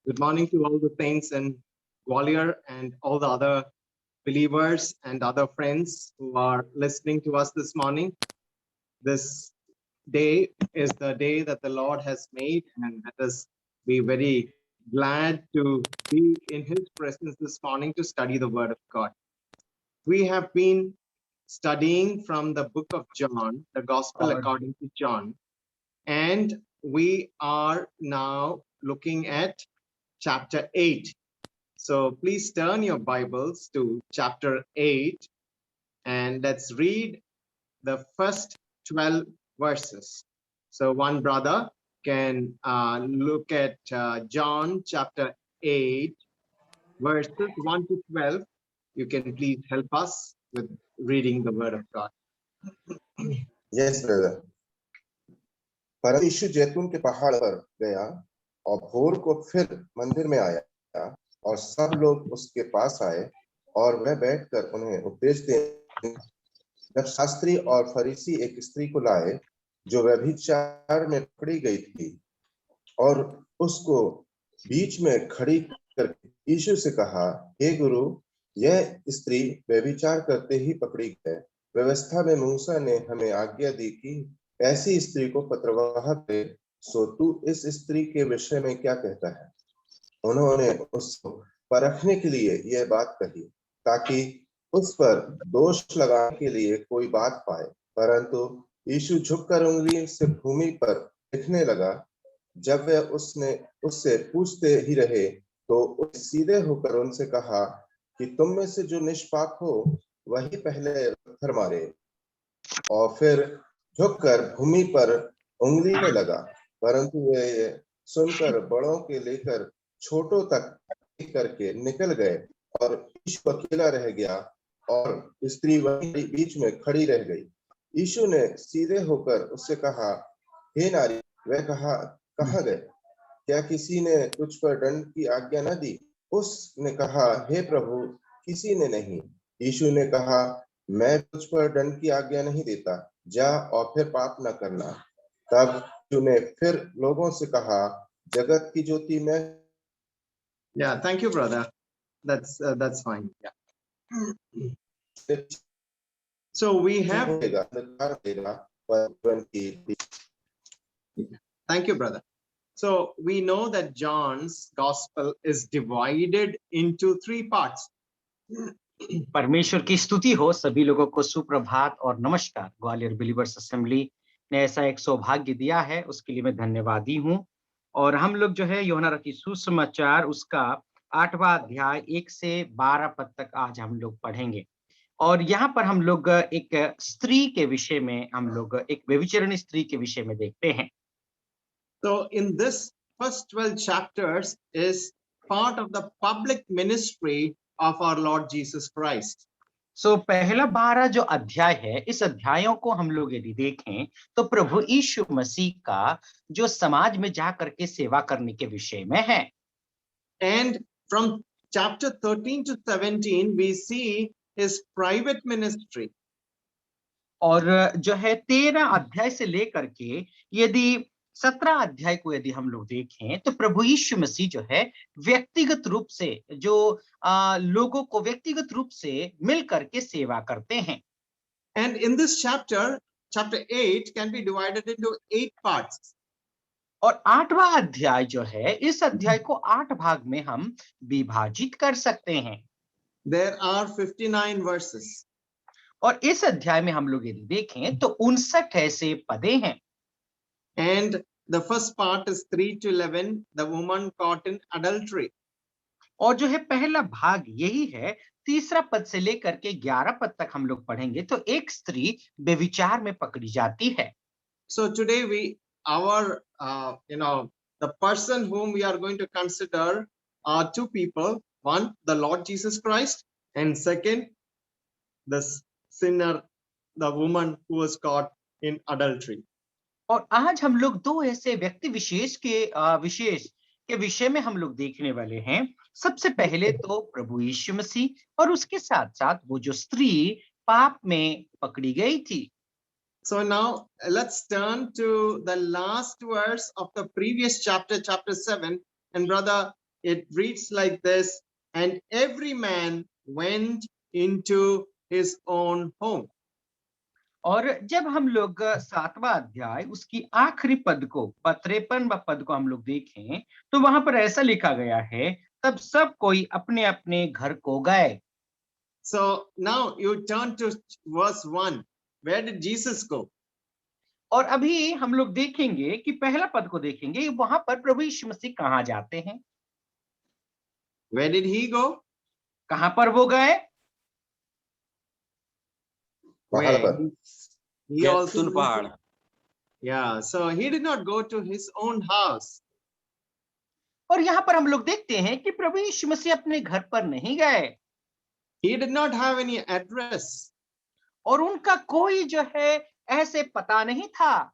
Good morning to all the saints in Gwalior and all the other believers and other friends who are listening to us this morning. This day is the day that the Lord has made, and let us be very glad to be in His presence this morning to study the Word of God. We have been studying from the book of John, the Gospel according to John, and we are now looking at chapter 8. So please turn your Bibles to chapter 8 and let's read the first 12 verses. So one brother can look at John chapter 8, verses 1 to 12. You can please help us with reading the word of God. Yes, brother. परंतु यीशु जैतून के पहाड़ पर गया और भोर को फिर मंदिर में आया और सब लोग उसके पास आए और वह बैठकर उन्हें उपदेश देने। जब शास्त्री और फरीसी एक स्त्री को लाए जो व्यभिचार में पकड़ी गई थी और उसको बीच में खड़ी करके यीशु से कहा, हे गुरु, यह स्त्री व्यभिचार करते ही पकड़ी गई। व्यवस्था में मूसा ने हमें आज्ञा दी कि ऐसी स्त्री को पत्रवाह करे, सो तू इस स्त्री के विषय में क्या कहता है? उन्होंने उसको परखने के लिए यह बात कही ताकि उस पर दोष लगाने के लिए कोई बात पाए, परंतु यीशु झुककर उंगली से भूमि पर लिखने लगा। जब वे उससे पूछते ही रहे तो सीधे होकर उनसे कहा कि तुम में से जो निष्पाप हो वही पहले पत्थर मारे, और फिर झुककर भूमि पर उंगली लगा। परंतु वे सुनकर बड़ों के लेकर छोटों तक करके निकल गए और यीशु अकेला रह गया और स्त्री वहीं बीच में खड़ी रह गई। यीशु ने सीधे होकर उससे कहा, हे नारी, वह कहाँ गए? क्या किसी ने तुझ पर दंड की आज्ञा न दी? उसने कहा, हे प्रभु, किसी ने नहीं। यीशु ने कहा, मैं तुझ पर दंड की आज्ञा नहीं देता, जा और फिर पाप न करना। तब यीशु ने फिर लोगों से कहा, जगत की ज्योति मैं। Yeah, thank you, brother. That's fine. Yeah. So we have. Thank you, brother. So we know that John's gospel is divided into 3 parts. परमेश्वर की स्तुति हो। सभी लोगों को सुप्रभात और नमस्कार। ग्वालियर बिलीवर्स असेंबली ने ऐसा एक सौभाग्य दिया है, उसके लिए मैं धन्यवादी हूँ। और हम लोग जो है यूहन्ना रचित सुसमाचार उसका 8वां अध्याय 1 से 12 पद तक आज हम लोग पढ़ेंगे। और यहाँ पर हम लोग एक स्त्री के विषय में, हम लोग एक व्यभिचारिणी स्त्री के विषय में देखते हैं। So in this first 12 chapters is part of the public ministry of our Lord Jesus Christ. So पहला 12 जो अध्याय है, इस अध्यायों को हम लोग यदि देखें तो प्रभु यीशु मसीह का जो समाज में जा करके सेवा करने के विषय में है। And from chapter 13 to 17 we see his private ministry. और जो है 13 अध्याय से लेकर के यदि 17 अध्याय को यदि हम लोग देखें तो प्रभु यीशु मसीह जो है व्यक्तिगत रूप से जो लोगों को व्यक्तिगत रूप से मिल करके सेवा करते हैं। And in this chapter 8 can be divided into 8 parts. और 8वां अध्याय जो है, इस अध्याय को 8 भाग में हम विभाजित कर सकते हैं। There are 59 verses. और इस अध्याय में हम लोग यदि देखें तो 59 ऐसे पदे हैं। And the first part is 3 to 11, the woman caught in adultery. और जो है पहला भाग यही है, 3 पद से लेकर के 11 पद तक हम लोग पढ़ेंगे तो एक स्त्री व्यभिचार में पकड़ी जाती है। So today the person whom we are going to consider are 2 people. One, the Lord Jesus Christ, and second, the sinner, the woman who was caught in adultery. और आज हम लोग 2 ऐसे व्यक्ति विशेष के विषय में हम लोग देखने वाले हैं। सबसे पहले तो प्रभु यीशु मसीह और उसके साथ साथ वो जो स्त्री पाप में पकड़ी गई थी। So now let's turn to the last verse of the previous chapter 7, and brother it reads like this, and every man went into his own home. और जब हम लोग 7वां अध्याय उसकी आखिरी पद को 53वां पद को हम लोग देखें तो वहां पर ऐसा लिखा गया है, तब सब कोई अपने अपने घर को गए। So now you turn to verse 1. Where did Jesus go? और अभी हम लोग देखेंगे कि पहला पद को देखेंगे, वहां पर प्रभु यीशु मसीह कहाँ जाते हैं, Where did he go? कहां पर वो गए? पहाड़ Where? पर। He also जैतून पहाड़। Yeah, so he did not go to his own house. और यहाँ पर हम लोग देखते हैं कि प्रभु यीशु मसीह अपने घर पर नहीं गए He did not have any address. और उनका कोई जो है ऐसे पता नहीं था।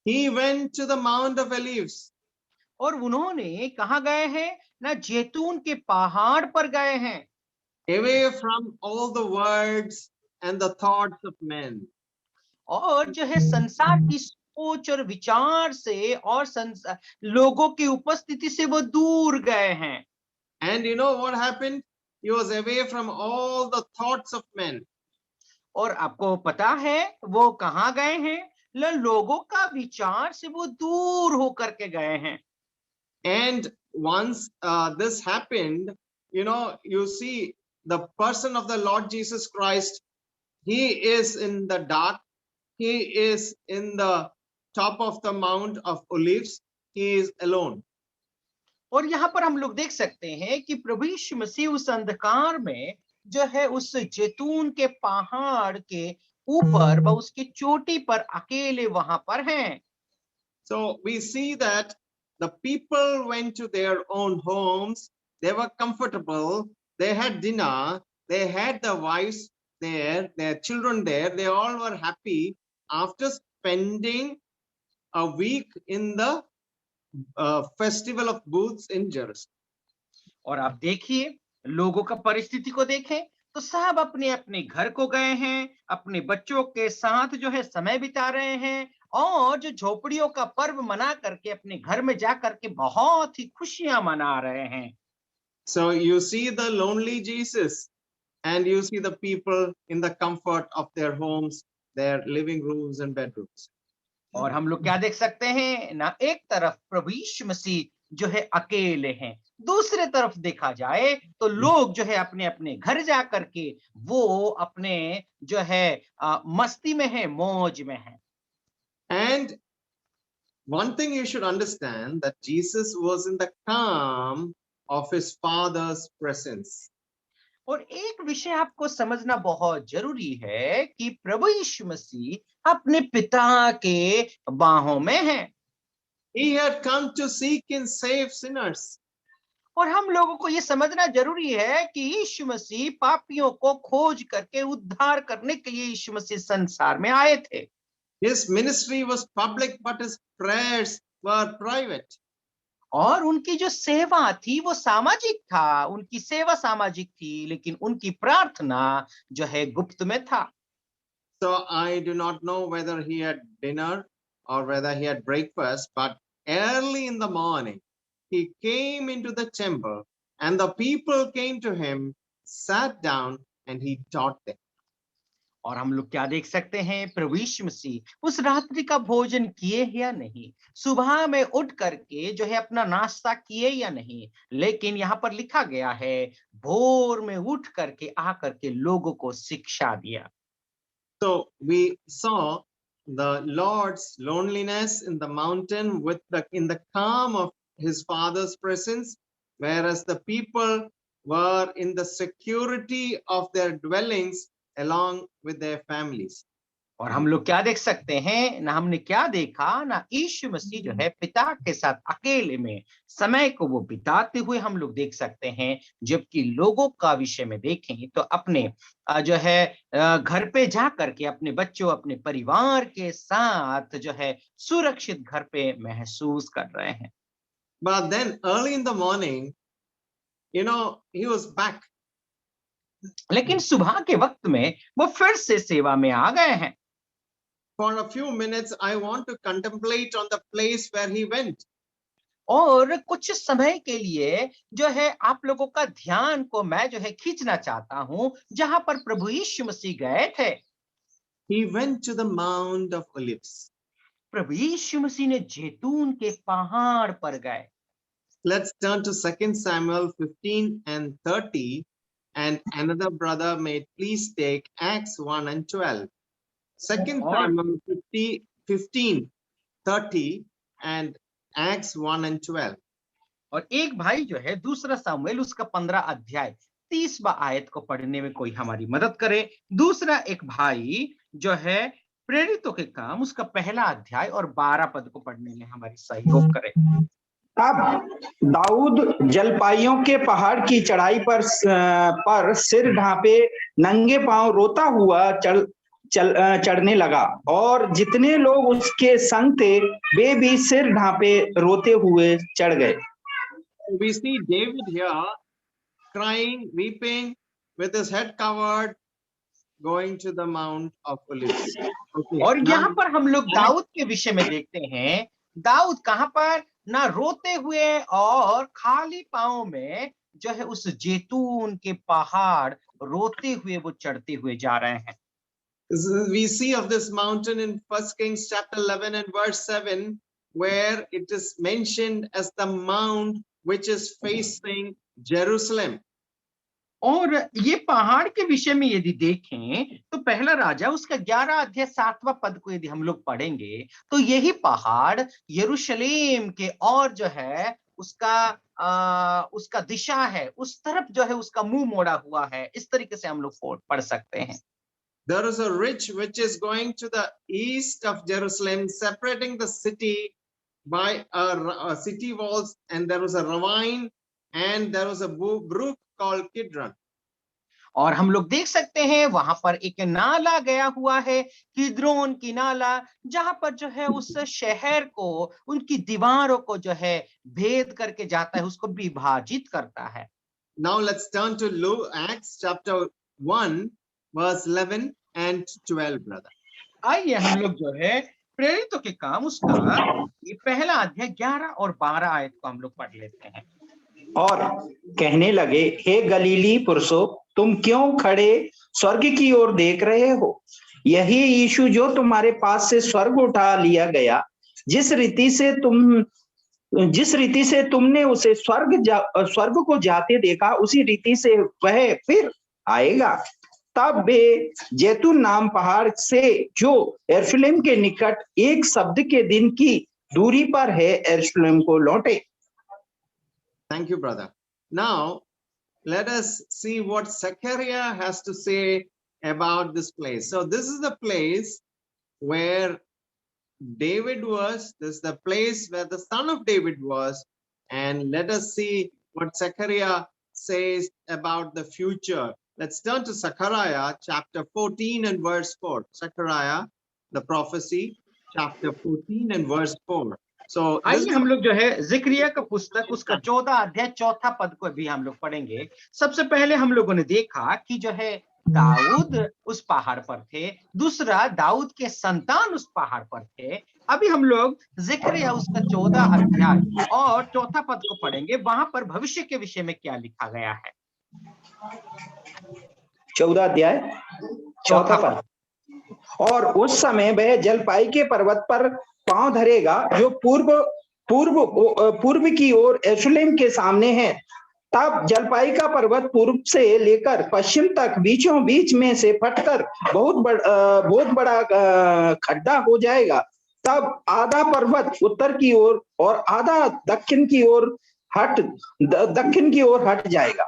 He went to the Mount of Olives. और उन्होंने कहाँ गए हैं? ना जैतून के पहाड़ पर गए हैं, Away from all the words and the thoughts of men. और जो है संसार की सोच और विचार से और लोगों की उपस्थिति से वो दूर गए हैं। And you know what happened? He was away from all the thoughts of men. और आपको पता है वो कहाँ गए हैं? लोगों का विचार से वो दूर होकर के गए हैं। And once this happened, you know, you see the person of the Lord Jesus Christ, he is in the dark. He is in the top of the Mount of Olives. He is alone. और यहाँ पर हम लोग देख सकते हैं कि प्रभु यीशु मसीह उस अंधकार में जो है उस जैतून के पहाड़ के ऊपर व उसकी चोटी पर अकेले वहां पर हैं। So we see that the people went to their own homes. They were comfortable. They had dinner. They had their wives there, their children there. They all were happy after spending a week in the festival of booths in Jerusalem. और आप देखिए लोगों का परिस्थिति को देखें तो सब अपने अपने घर को गए हैं, अपने बच्चों के साथ जो है समय बिता रहे हैं और जो झोपड़ियों का पर्व मना करके अपने घर में जा करके बहुत ही खुशियां मना रहे हैं। So you see the lonely Jesus and you see the people in the comfort of their homes, their living rooms and bedrooms. और हम लोग क्या देख सकते हैं ना, एक तरफ प्रभु यीशु मसीह जो है अकेले हैं, दूसरे तरफ देखा जाए तो लोग जो है अपने अपने घर जा करके वो अपने जो है मस्ती में है, मौज में है। And one thing you should understand that Jesus was in the calm of his Father's presence. और एक विषय आपको समझना बहुत जरूरी है कि प्रभु यीशु मसीह अपने पिता के बाहों में हैं। He had come to seek and save sinners. और हम लोगों को ये समझना जरूरी है कि यीशु मसीह पापियों को खोज करके उद्धार करने के लिए यीशु मसीह संसार में आए थे। His ministry was public, but his prayers were private. और उनकी जो सेवा थी वो सामाजिक था, उनकी सेवा सामाजिक थी, लेकिन उनकी प्रार्थना जो है गुप्त में था। So I do not know whether he had dinner or whether he had breakfast, but early in the morning, he came into the temple and the people came to him, sat down and he taught them. और हम लोग क्या देख सकते हैं, प्रभु यीशु मसीह उस रात्रि का भोजन किए या नहीं, सुबह में उठ करके जो है अपना नाश्ता किए या नहीं, लेकिन यहाँ पर लिखा गया है भोर में उठ करके आकर के लोगों को शिक्षा दिया। So we saw the Lord's loneliness in the mountain in the calm of his Father's presence, whereas the people were in the security of their dwellings along with their families. और हम लोग क्या देख सकते हैं ना, हमने क्या देखा ना, यीशु मसीह जो है पिता के साथ अकेले में समय को वो बिताते हुए हम लोग देख सकते हैं, जबकि लोगों का विषय में देखें तो अपने जो है घर पे जा करके अपने बच्चों, अपने परिवार के साथ जो है सुरक्षित घर पे महसूस कर रहे हैं। But then early in the morning, you know, he was back. लेकिन सुबह के वक्त में वो फिर से सेवा में आ गए हैं। For a few minutes, I want to contemplate on the place where he went. और कुछ समय के लिए जो है आप लोगों का ध्यान को मैं जो है खींचना चाहता हूं जहां पर प्रभु यीशु मसीह गए थे। He went to the Mount of Olives. प्रभु यीशु मसीह ने जैतून के पहाड़ पर गए। Let's turn to 2 Samuel 15 and 30, and another brother may please take Acts 1 and 12. 2 और Samuel 15, 30 and Acts 1 and 12. और एक भाई जो है दूसरा सामुएल उसका 15 अध्याय 30वां आयत को पढ़ने में कोई हमारी मदद करे। दूसरा एक भाई जो है प्रेरितों के काम उसका पहला अध्याय और 12 पद को पढ़ने में हमारी सहयोग करे। तब दाऊद जलपाइयों के पहाड़ की चढ़ाई पर सिर ढांपे नंगे पांव रोता हुआ चढ़ने लगा और जितने लोग उसके संग थे वे भी सिर ढांपे रोते हुए चढ़ गए। We see David here crying, weeping, with his head covered, going to the Mount of Olives. Okay. और Now, यहाँ पर हम लोग दाऊद के विषय में देखते हैं, दाऊद कहां पर ना रोते हुए और खाली पांव में जो है उस जैतून के पहाड़ रोते हुए वो चढ़ते हुए जा रहे हैं। we see of this mountain in 1 Kings chapter 11 and verse 7, where it is mentioned as the mount which is facing Jerusalem. और ये पहाड़ के विषय में यदि देखें तो पहला राजा उसका 11 अध्याय 7वां पद को यदि हम लोग पढ़ेंगे तो यही पहाड़ यरूशलेम के और जो है उसका दिशा है, उस तरफ जो है उसका मुंह मोड़ा हुआ है। इस तरीके से हम लोग पढ़ सकते हैं। There is a ridge which is going to the east of Jerusalem, separating the city by a city walls, and there was a ravine, and there was a brook called Kidron. और हम लोग देख सकते हैं वहां पर एक नाला गया हुआ है, किद्रोन की नाला, जहां पर जो है उस शहर को उनकी दीवारों को जो है भेद करके जाता है, उसको विभाजित करता है। Now let's turn to Acts chapter 1 verse 11 and 12, brother. आइए हम लोग जो है प्रेरितों के काम उसका ये पहला अध्याय 11 और 12 आयत को हम लोग पढ़ लेते हैं। और कहने लगे, हे गलीली पुरुषों, तुम क्यों खड़े स्वर्ग की ओर देख रहे हो? यही यीशु जो तुम्हारे पास से स्वर्ग उठा लिया गया, जिस रीति से तुमने उसे स्वर्ग को जाते देखा, उसी रीति से वह फिर आएगा। तब वे जैतून नाम पहाड़ से जो यरूशलेम के निकट एक शब्द के दिन की दूरी पर है यरूशलेम को लौटे। Thank you, brother. Now, let us see what Zechariah has to say about this place. So this is the place where David was. This is the place where the son of David was. And let us see what Zechariah says about the future. Let's turn to Zechariah chapter 14 and verse 4. Zechariah, the prophecy, chapter 14 and verse 4. So आइए हम लोग जो है जिक्रिया का पुस्तक उसका 14 अध्याय 4था पद को भी हम लोग पढ़ेंगे। सबसे पहले हम लोगों ने देखा कि जो है दाऊद उस पहाड़ पर थे, दूसरा दाऊद के संतान उस पहाड़ पर थे। अभी हम लोग जिक्रिया उसका 14 अध्याय और 4था पद को पढ़ेंगे। वहां पर भविष्य के विषय में क्या लिखा गया है। 14 अध्याय 4था पद। और उस समय वह जलपाई के पर्वत पर पांव धरेगा जो पूर्व की ओर यरूशलेम के सामने है। तब जलपाई का पर्वत पूर्व से लेकर पश्चिम तक बीचों बीच में से फटकर बहुत बड़ा खड्डा हो जाएगा। तब आधा पर्वत उत्तर की ओर और आधा दक्षिण की ओर हट जाएगा।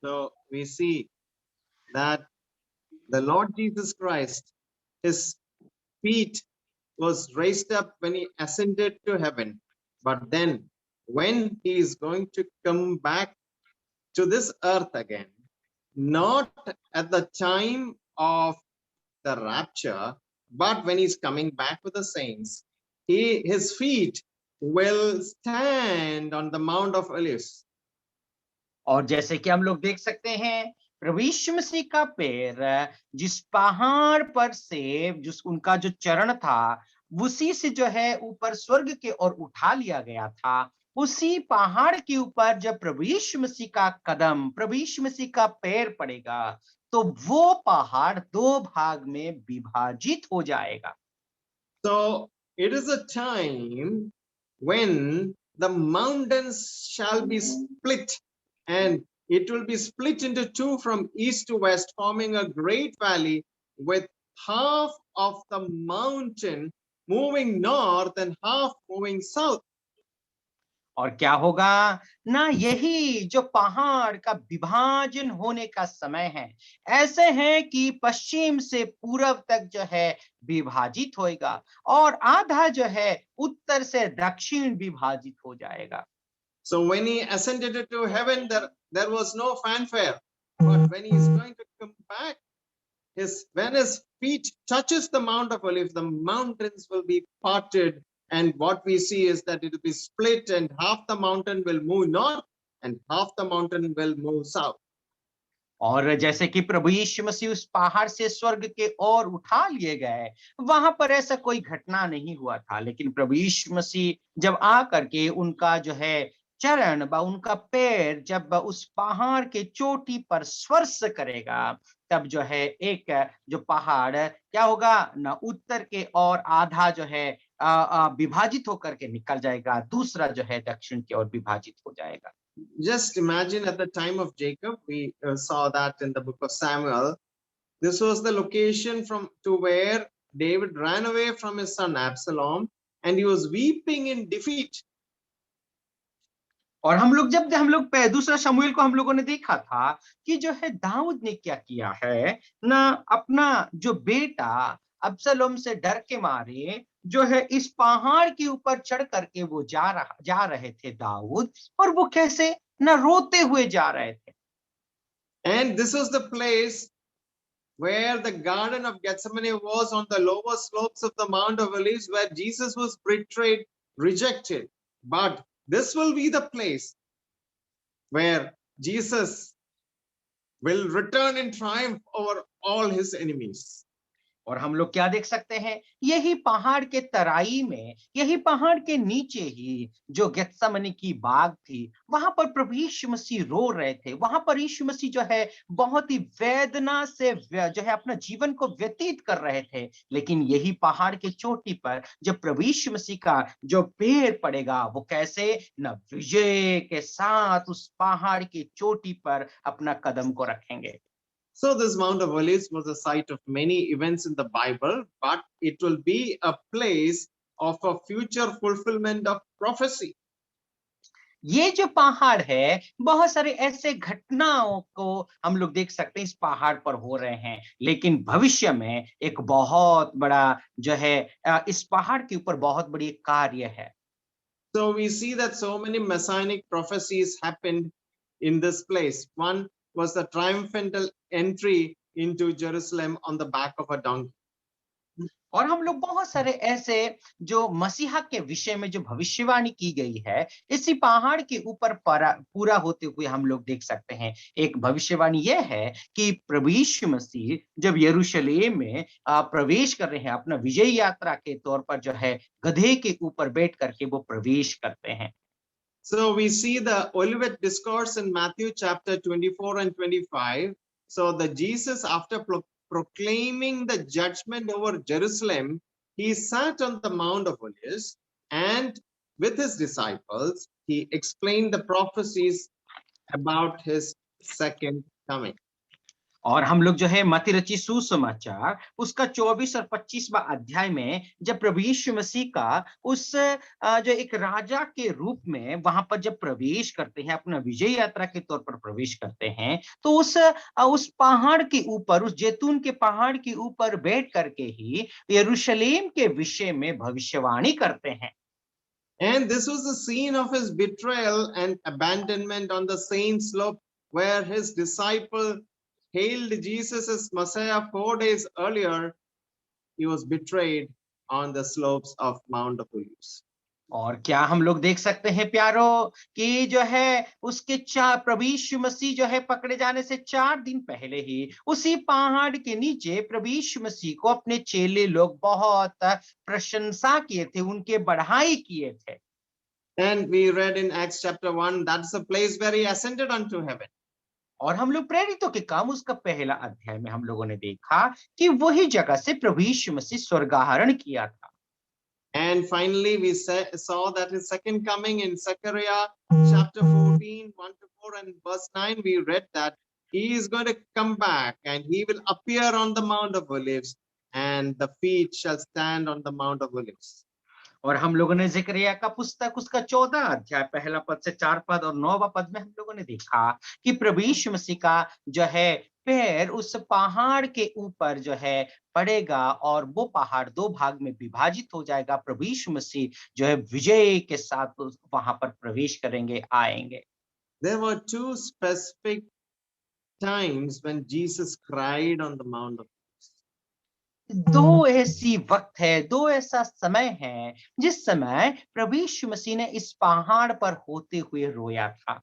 So we see that the Lord Jesus Christ, his feet was raised up when he ascended to heaven. But then when he is going to come back to this earth again, not at the time of the rapture, but when he's coming back with the saints, his feet will stand on the Mount of Olives. और जैसे कि हम लोग देख सकते हैं प्रभु यीशु मसीह का पैर जिस पहाड़ पर से जिस उनका जो चरण था उसी से जो है ऊपर स्वर्ग के ओर उठा लिया गया था। उसी पहाड़ के ऊपर जब प्रभु यीशु मसीह का कदम, प्रभु यीशु मसीह का पैर पड़ेगा, तो वो पहाड़ दो भाग में विभाजित हो जाएगा। So it is a time when the mountains shall be split, and it will be split into two from east to west, forming a great valley with half of the mountain moving north and half moving south. और क्या होगा ना, यही जो पहाड़ का विभाजन होने का समय है, ऐसे है कि पश्चिम से पूरब तक जो है विभाजित होएगा, और आधा जो है उत्तर से दक्षिण विभाजित हो जाएगा। So when he ascended to heaven, there was no fanfare. But when he is going to come back, when his feet touches the Mount of Olives, the mountains will be parted. And what we see is that it will be split, and half the mountain will move north and half the mountain will move south. और जैसे कि प्रभु यीशु मसीह उस पहाड़ से स्वर्ग के ओर उठा लिए गए, वहां पर ऐसा कोई घटना नहीं हुआ था, लेकिन प्रभु यीशु मसीह जब आ करके उनका जो है चरण व उनका पैर जब उस पहाड़ के चोटी पर स्पर्श करेगा, तब जो है एक जो पहाड़ क्या होगा ना, उत्तर के ओर आधा जो है विभाजित होकर के निकल जाएगा, दूसरा जो है दक्षिण की ओर विभाजित हो जाएगा। Just imagine at the time of Jacob, we saw that in the book of Samuel. This was the location to where David ran away from his son Absalom, and he was weeping in defeat. और हम लोग दूसरा शमूएल को हम लोगों ने देखा था कि जो है दाऊद ने क्या किया है ना, अपना जो बेटा अब्सलोम से डर के मारे जो है इस पहाड़ के ऊपर चढ़ करके वो जा रहे थे दाऊद, और वो कैसे ना रोते हुए जा रहे थे। And this was the place where the Garden of Gethsemane was, on the lower slopes of the Mount of Olives, where Jesus was betrayed, rejected. But this will be the place where Jesus will return in triumph over all his enemies. और हम लोग क्या देख सकते हैं, यही पहाड़ के तराई में, यही पहाड़ के नीचे ही जो गेत्सेमनी की बाग थी, वहां पर प्रभु यीशु मसीह रो रहे थे। वहां पर यीशु मसीह जो है बहुत ही वेदना से जो है अपना जीवन को व्यतीत कर रहे थे, लेकिन यही पहाड़ के चोटी पर जब प्रभु यीशु मसीह का जो पैर पड़ेगा, वो कैसे न विजय के साथ उस पहाड़ की चोटी पर अपना कदम को रखेंगे। So this Mount of Olives was a site of many events in the Bible, but it will be a place of a future fulfillment of prophecy. ये जो पहाड़ है, बहुत सारे ऐसे घटनाओं को हम लोग देख सकते हैं इस पहाड़ पर हो रहे हैं, लेकिन भविष्य में एक बहुत बड़ा जो है इस पहाड़ के ऊपर बहुत बड़ी कार्य है। So we see that so many messianic prophecies happened in this place. One was the triumphal entry into Jerusalem on the back of a donkey. और हम लोग बहुत सारे ऐसे जो मसीहा के विषय में जो भविष्यवाणी की गई है, इसी पहाड़ के ऊपर पूरा होते हुए हम लोग देख सकते हैं। एक भविष्यवाणी यह है कि प्रभु यीशु मसीह जब यरूशलेम में प्रवेश कर रहे हैं, अपना विजय यात्रा के तौर पर जो है गधे के ऊपर बैठ करके वो प्रवेश करते हैं। So we see the Olivet discourse in Matthew chapter 24 and 25. So the Jesus, after proclaiming the judgment over Jerusalem, he sat on the Mount of Olives, and with his disciples, he explained the prophecies about his second coming. और हम लोग जो है मत्ती रचित सुसमाचार उसका 24 और 25वां अध्याय में जब प्रभु यीशु मसीह का उस जो एक राजा के रूप में वहां पर जब प्रवेश करते हैं, अपना विजय यात्रा के तौर पर प्रवेश करते हैं, तो उस पहाड़ के ऊपर, उस जैतून के पहाड़ के ऊपर बैठ करके ही यरूशलेम के विषय में भविष्यवाणी करते हैं। And this was the scene of his betrayal and abandonment on the same slope where his disciple hailed Jesus as Messiah 4 days earlier. He was betrayed on the slopes of Mount of Olives. और क्या हम लोग देख सकते हैं प्यारो कि जो है उसके प्रभु यीशु मसीह जो है पकड़े जाने से 4 दिन पहले ही उसी पहाड़ के नीचे प्रभु यीशु मसीह को अपने चेले लोग बहुत प्रशंसा किए थे, उनके बढ़ाई किए थे। And we read in Acts chapter 1, that's the place where he ascended unto heaven. और हम लोग प्रेरितों के काम उसका पहला अध्याय में हम लोगों ने देखा कि वही जगह से प्रभु यीशु मसीह स्वर्गारोहण किया था। And finally, we saw that his second coming in Zechariah chapter 14, 1 to 4 and verse 9, we read that he is going to come back and he will appear on the Mount of Olives and the feet shall stand on the Mount of Olives. और हम लोगों ने जिक्रिया का पुस्तक उसका 14 अध्याय पहला पद से 4 पद और 9वां पद में हम लोगों ने देखा कि प्रभु यीशु मसीह का जो है पैर उस पहाड़ के ऊपर जो है पड़ेगा और वो पहाड़ 2 भाग में विभाजित हो जाएगा। प्रभु यीशु मसीह जो है विजय के साथ वहां पर प्रवेश करेंगे, आएंगे। There were 2 specific times when Jesus cried on the Mount of Olives. 2 ऐसी वक्त है, 2 ऐसा समय है जिस समय प्रभु यीशु मसीह ने इस पहाड़ पर होते हुए रोया था।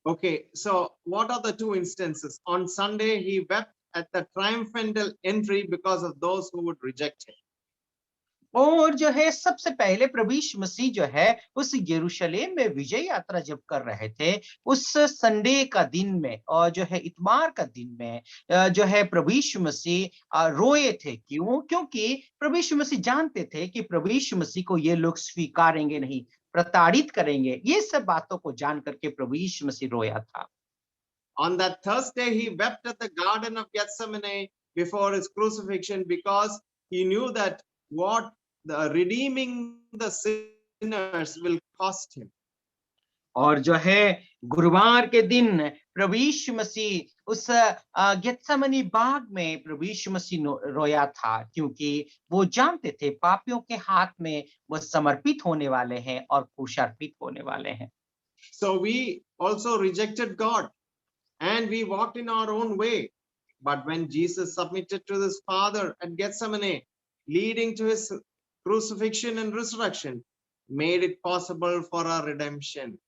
Okay, so what are the 2 instances? On Sunday, he wept at the triumphal entry because of those who would reject him. और जो है सबसे पहले प्रभु यीशु मसीह जो है उस यरूशलेम में विजय यात्रा जब कर रहे थे उस संडे का दिन में और जो है इतवार का दिन में जो है प्रभु यीशु मसीह रोए थे। क्यों? क्योंकि प्रभु यीशु मसीह जानते थे कि प्रभु यीशु मसीह को ये लोग स्वीकारेंगे नहीं, प्रताड़ित करेंगे। ये सब बातों को जान करके प्रभु यीशु मसीह रोया था। On that Thursday, he wept at the Garden of Gethsemane before his crucifixion because he knew that what the redeeming the sinners will cost him. और जो है गुरुवार के दिन प्रभु यीशु मसीह उस गेत्सेमनी बाग में प्रभु यीशु मसीह रोया था क्योंकि वो जानते थे पापियों के हाथ में वो समर्पित होने वाले हैं और क्रूसार्पित होने वाले हैं। So we also rejected God and we walked in our own way. But when Jesus submitted to his Father at Gethsemane, leading to his crucifixion and resurrection, made it possible for our redemption.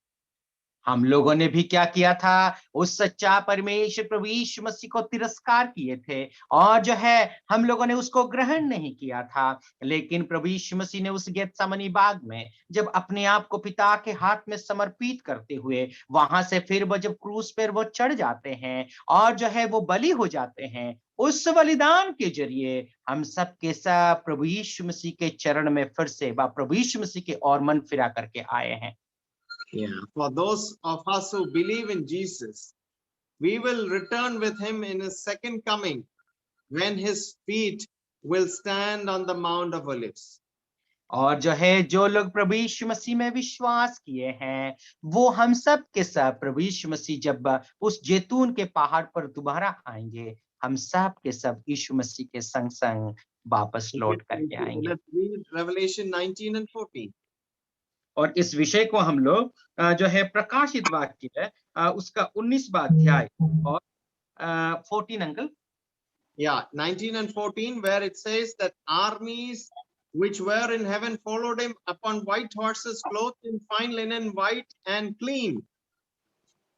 हम लोगों ने भी क्या किया था? उस सच्चा परमेश्वर प्रभु यीशु मसीह को तिरस्कार किए थे और जो है हम लोगों ने उसको ग्रहण नहीं किया था। लेकिन प्रभु यीशु मसीह ने उस गेत्सेमनी बाग में जब अपने आप को पिता के हाथ में समर्पित करते हुए वहां से फिर वो जब क्रूस पर वो चढ़ जाते हैं और जो है वो बलि हो जाते हैं, उस बलिदान के जरिए हम सब के सब प्रभु यीशु मसीह के चरण में फिर से प्रभु यीशु मसीह के और मन फिरा करके आए हैं। Yeah, for those of us who believe in Jesus, we will return with him in his second coming when his feet will stand on the Mount of Olives. और जो है जो लोग प्रभु यीशु मसीह में विश्वास किए हैं वो हम सब के सब प्रभु यीशु मसीह जब उस जैतून के पहाड़ पर दोबारा आएंगे, हम सब के सब यीशु मसीह के संग संग वापस लौट करके आएंगे। Let's read Revelation 19 and 14. और इस विषय को हम लोग जो है प्रकाशित वाक्य है उसका 19वां अध्याय और 14 uncle. Yeah, 19 and 14, where it says that armies which were in heaven followed him upon white horses, clothed in fine linen, white and clean.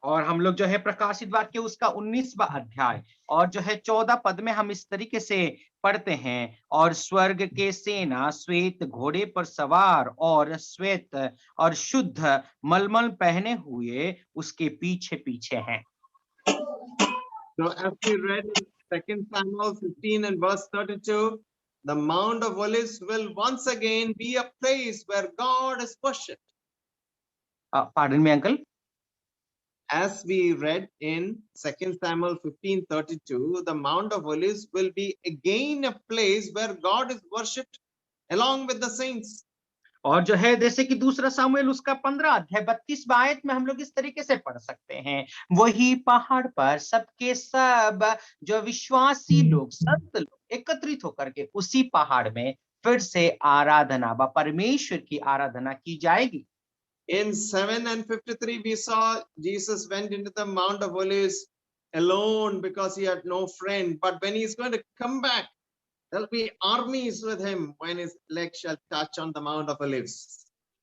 और हम लोग जो है प्रकाशित वाक्य उसका 19वां अध्याय और जो है 14 पद में हम इस तरीके से पढ़ते हैं, और स्वर्ग के सेना श्वेत घोड़े पर सवार और श्वेत और शुद्ध मलमल पहने हुए उसके पीछे पीछे हैं। So as we read in 2 Samuel 15 and verse 32, the Mount of Olives will once again be a place where God is worshipped. Pardon me, uncle. As we read in 2 Samuel 15:32, the Mount of Olives will be again a place where God is worshipped along with the saints. और जो है जैसे कि दूसरा सामुएल उसका 15 अध्याय 32 आयत में हम लोग इस तरीके से पढ़ सकते हैं, वही पहाड़ पर सबके सब जो विश्वासी लोग संत लोग एकत्रित होकर के उसी पहाड़ में फिर से आराधना परमेश्वर की आराधना की जाएगी। In 7 and 53, we saw Jesus went into the Mount of Olives alone because he had no friend. But when he's going to come back, there'll be armies with him when his leg shall touch on the Mount of Olives.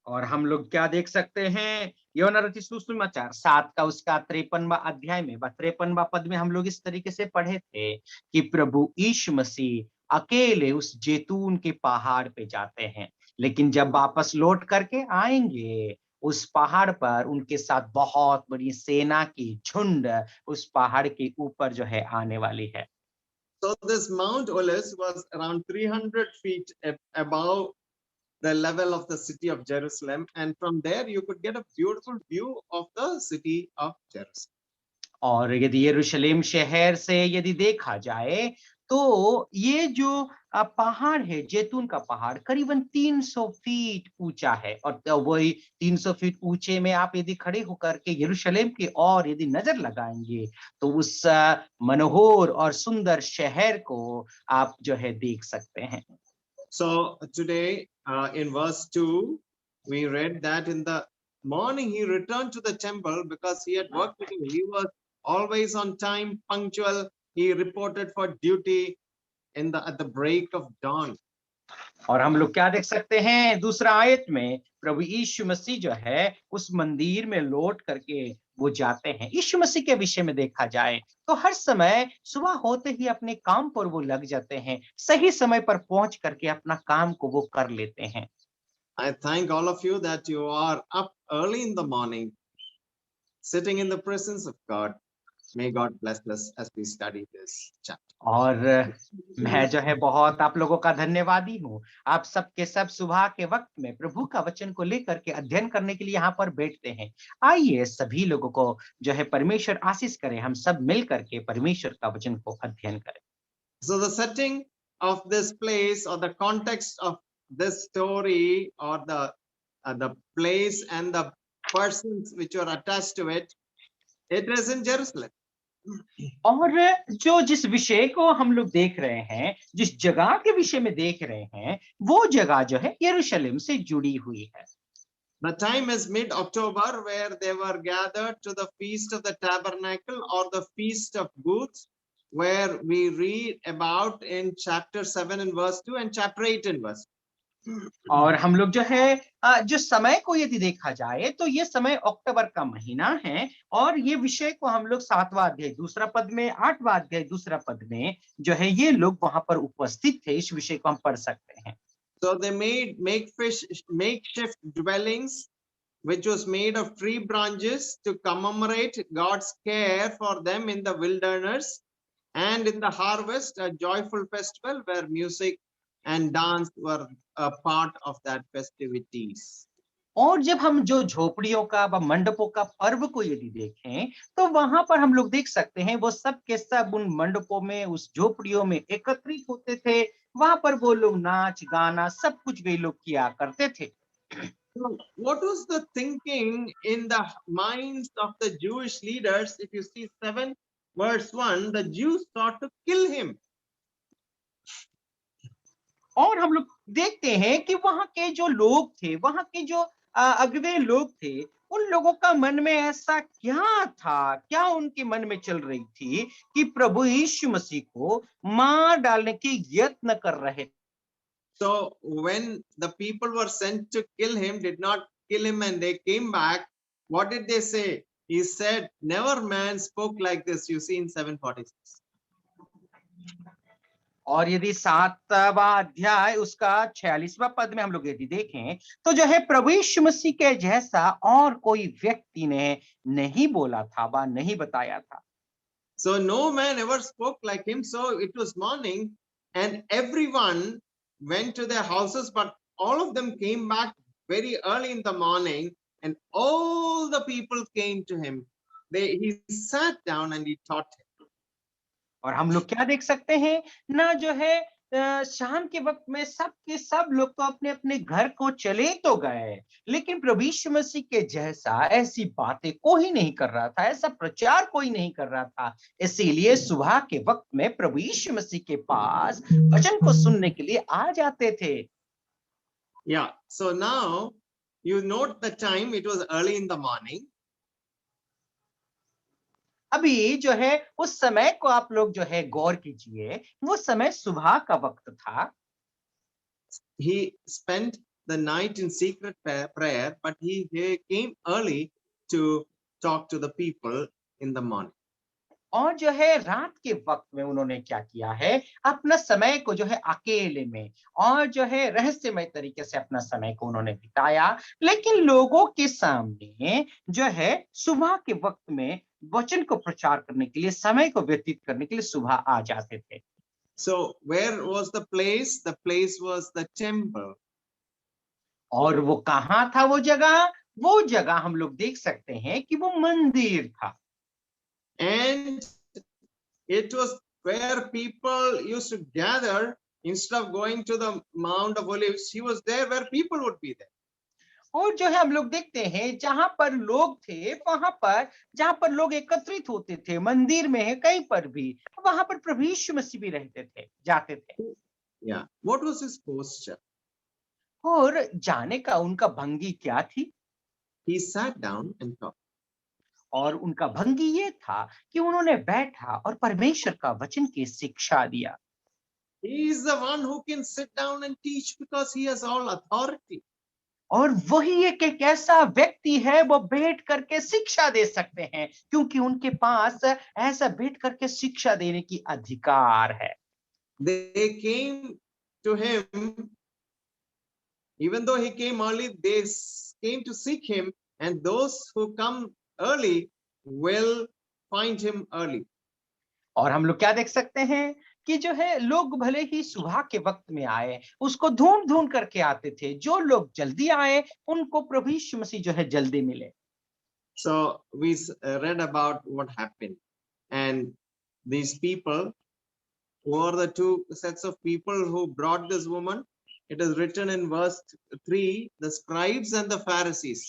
और हम लोग क्या देख सकते हैं, यूहन्ना रचित सुसमाचार 7 का उसका 53वां अध्याय में 53वां पद में हम लोग इस तरीके से पढ़े थे कि प्रभु यीशु मसीह अकेले उस जैतून के पहाड़ पे जाते हैं, लेकिन जब वापस लौट करके आएंगे उस पहाड़ पर उनके साथ बहुत बड़ी सेना की झुंड उस पहाड़ के ऊपर जो है आने वाली है। So this Mount Olives was around 300 feet above the level of the city of Jerusalem, and from there you could get a beautiful view of the city of Jerusalem. और यदि यरूशलेम शहर से यदि देखा जाए तो ये जो पहाड़ है, जैतून का पहाड़ करीबन 300 फीट ऊंचा है, और वही 300 फीट ऊंचे में आप यदि खड़े होकर के यरूशलेम की ओर यदि नजर लगाएंगे तो उस मनोहर और सुंदर शहर को आप जो है देख सकते हैं। So today in verse 2 we read that in the morning he returned to the temple because he had work to do. He was always on time, punctual. He reported for duty at the break of dawn. और हम लोग क्या देख सकते हैं, दूसरा आयत में प्रभु यीशु मसीह जो है उस मंदिर में लौट करके वो जाते हैं। यीशु मसीह के विषय में देखा जाए तो हर समय सुबह होते ही अपने काम पर वो लग जाते हैं, सही समय पर पहुंच करके अपना काम को वो कर लेते हैं। I thank all of you that you are up early in the morning, sitting in the presence of God. May God bless us as we study this chapter. और मैं जो है बहुत आप लोगों का धन्यवादी हूँ। आप सबके सब सुबह के वक्त में प्रभु का वचन को लेकर के अध्ययन करने के लिए यहाँ पर बैठते हैं। आइए सभी लोगों को जो है परमेश्वर आशीष करे, हम सब मिल करके परमेश्वर का वचन को अध्ययन करें। So the setting of this place or the context of this story or the place and the persons which are attached to it, it is in Jerusalem. और जो जिस विषय को हम लोग देख रहे हैं, जिस जगह के विषय में देख रहे हैं, वो जगह जो है यरूशलेम से जुड़ी हुई है। The time is mid-October where they were gathered to the Feast of the Tabernacle or the Feast of Booths, where we read about in chapter 7 and verse 2 and chapter 8 and verse 2. और हम लोग जो है जो समय को यदि देखा जाए तो ये समय अक्टूबर का महीना है, और ये विषय को हम लोग 7वां अध्याय दूसरा पद में, 8वां अध्याय दूसरा पद में जो है ये लोग वहां पर उपस्थित थे। इस विषय को हम पढ़ सकते हैं। So they made makeshift dwellings, which was made of tree branches to commemorate God's care for them in the wilderness and in the harvest, a joyful festival where music and dance were a part of that festivities. और जब हम जो झोपड़ियों का व मंडपों का पर्व को यदि देखें तो वहां पर हम लोग देख सकते हैं वो सब के सब उन मंडपों में, उस झोपड़ियों में एकत्रित होते थे। वहां पर वो लोग नाच गाना सब कुछ वे लोग किया करते थे। So what was the thinking in the minds of the Jewish leaders? If you see 7 verse 1, the Jews thought to kill him. और हम लोग देखते हैं कि वहां के जो लोग थे, वहां के जो अगुवे लोग थे, उन लोगों का मन में ऐसा क्या था, क्या उनके मन में चल रही थी कि प्रभु यीशु मसीह को मार डालने की यत्न कर रहे थे। So when the people were sent to kill him, did not kill him, and they came back, what did they say? He said, never man spoke like this. You see in 7:46. और यदि 7वां अध्याय उसका 46वां पद में हम लोग यदि देखें तो जो है प्रभु यीशु मसीह के जैसा और कोई व्यक्ति ने नहीं बोला था व नहीं बताया था। So no man ever spoke like him. So it was morning, and everyone went to their houses, but all of them came back very early in the morning, and all the people came to him. He sat down and he taught him. और हम लोग क्या देख सकते हैं ना, जो है शाम के वक्त में सब के सब लोग तो अपने अपने घर को चले तो गए, लेकिन प्रभु यीशु मसीह के जैसा ऐसी बातें कोई नहीं कर रहा था, ऐसा प्रचार कोई नहीं कर रहा था। इसीलिए सुबह के वक्त में प्रभु यीशु मसीह के पास वचन को सुनने के लिए आ जाते थे। Yeah, so now you note the time, it was early in the morning. अभी जो है उस समय को आप लोग जो है गौर कीजिए, वो समय सुबह का वक्त था। He spent the night in secret prayer, but he came early to talk to the people in the morning. और जो है रात के वक्त में उन्होंने क्या किया है, अपना समय को जो है अकेले में और जो है रहस्यमय तरीके से अपना समय को उन्होंने बिताया, लेकिन लोगों के सामने जो है सुबह के वक्त में वचन को प्रचार करने के लिए, समय को व्यतीत करने के लिए सुबह आ जाते थे। So where was the place? The place was the temple. और वो कहाँ था वो जगह? वो जगह हम लोग देख सकते हैं कि वो मंदिर था। And it was where people used to gather instead of going to the Mount of Olives. He was there where people would be there. और जो है हम लोग देखते हैं जहां पर लोग थे, वहां पर जहां पर लोग एकत्रित होते थे, मंदिर में है कहीं पर भी, वहां पर प्रभु यीशु मसीह भी रहते थे, जाते थे। Yeah. What was his posture? और जाने का उनका भंगी क्या थी? He sat down and talked. और उनका भंगी ये था कि उन्होंने बैठा और परमेश्वर का वचन की शिक्षा दिया। He is the one who can sit down and teach because he has all authority. और वही एक ऐसा व्यक्ति है, वो बैठ करके शिक्षा दे सकते हैं, क्योंकि उनके पास ऐसा बैठ करके शिक्षा देने की अधिकार है। They came to him, even though he came early, they came to seek him, and those who come early will find him early. और हम लोग क्या देख सकते हैं कि जो है लोग भले ही सुबह के वक्त में आए, उसको ढूंढ ढूंढ करके आते थे। जो लोग जल्दी आए, उनको प्रभु यीशु मसीह जो है जल्दी मिले। So we read about what happened, and these people who are the two sets of people who brought this woman. It is written in verse 3, the scribes and the Pharisees.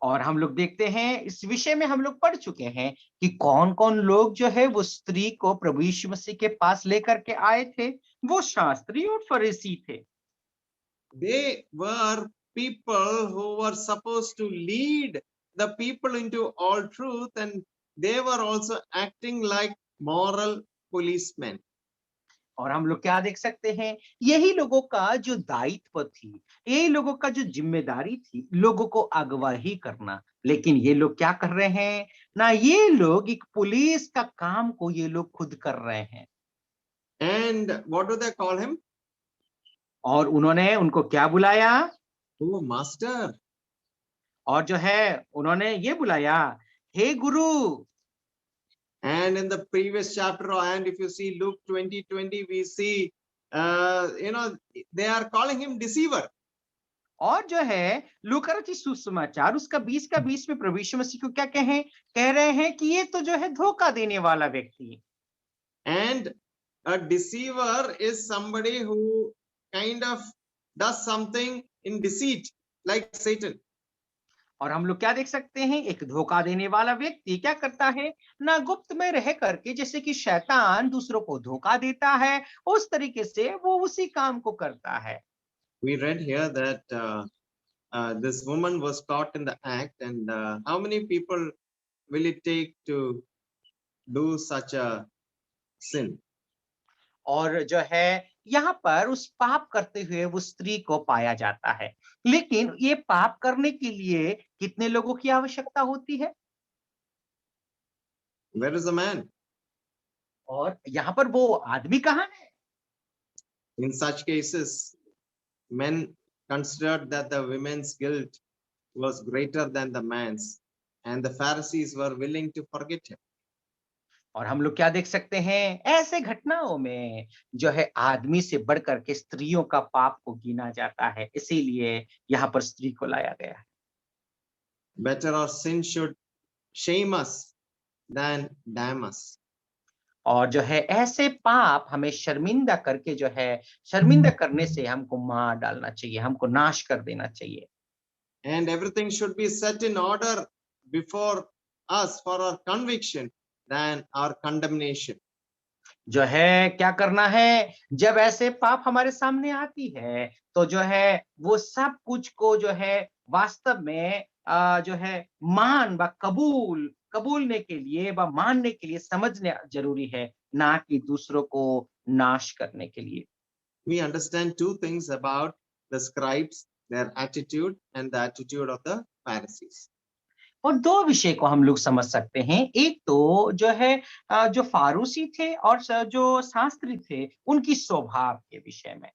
और हम लोग देखते हैं, इस विषय में हम लोग पढ़ चुके हैं कि कौन कौन लोग जो है वो स्त्री को प्रभु यीशु मसीह के पास लेकर के आए थे। वो शास्त्री और फरीसी थे। They were people who were supposed to lead the people into all truth, and they were also acting like moral policemen. और हम लोग क्या देख सकते हैं, यही लोगों का जो दायित्व थी, यही लोगों का जो जिम्मेदारी थी, लोगों को अगवाही करना। लेकिन ये लोग क्या कर रहे हैं ना, ये लोग एक पुलिस का काम को ये लोग खुद कर रहे हैं। And what do they call him? और उन्होंने उनको क्या बुलाया? Oh, master. और जो है उन्होंने ये बुलाया, हे गुरु। And in the previous chapter, and if you see Luke 20:20, we see, they are calling him deceiver. और जो है लूका रचित सुसमाचार उसका 20 का 20 में प्रभु यीशु मसीह को क्या कह रहे हैं कि ये तो जो है धोखा देने वाला व्यक्ति। And a deceiver is somebody who kind of does something in deceit, like Satan. और हम लोग क्या देख सकते हैं, एक धोखा देने वाला व्यक्ति क्या करता है ना, गुप्त में रह करके, जैसे कि शैतान दूसरों को धोखा देता है, उस तरीके से वो उसी काम को करता है। We read here that this woman was caught in the act, and how many people will it take to do such a sin? और जो है यहाँ पर उस पाप करते हुए वो स्त्री को पाया जाता है, लेकिन ये पाप करने के लिए कितने लोगों की आवश्यकता होती है? Where is the man? और यहाँ पर वो आदमी कहाँ है? In such cases, men considered that the women's guilt was greater than the man's, and the Pharisees were willing to forget him. और हम लोग क्या देख सकते हैं, ऐसे घटनाओं में जो है आदमी से बढ़ करके स्त्रियों का पाप को गिना जाता है, इसीलिए यहाँ पर स्त्री को लाया गया है। Better our sin should shame us than damn us. और जो है ऐसे पाप हमें शर्मिंदा करके जो है, शर्मिंदा करने से हमको मार डालना चाहिए, हमको नाश कर देना चाहिए। And everything should be set in order before us for our conviction than our condemnation. जो है क्या करना है, जब ऐसे पाप हमारे सामने आती है तो जो है वो सब कुछ को जो है वास्तव में जो है मान व कबूलने के लिए व मानने के लिए समझने जरूरी है, ना कि दूसरों को नाश करने के लिए। We understand two things about the scribes, their attitude, and the attitude of the Pharisees. और दो विषय को हम लोग समझ सकते हैं। एक तो जो है जो फारूसी थे और जो शास्त्री थे उनकी स्वभाव के विषय में।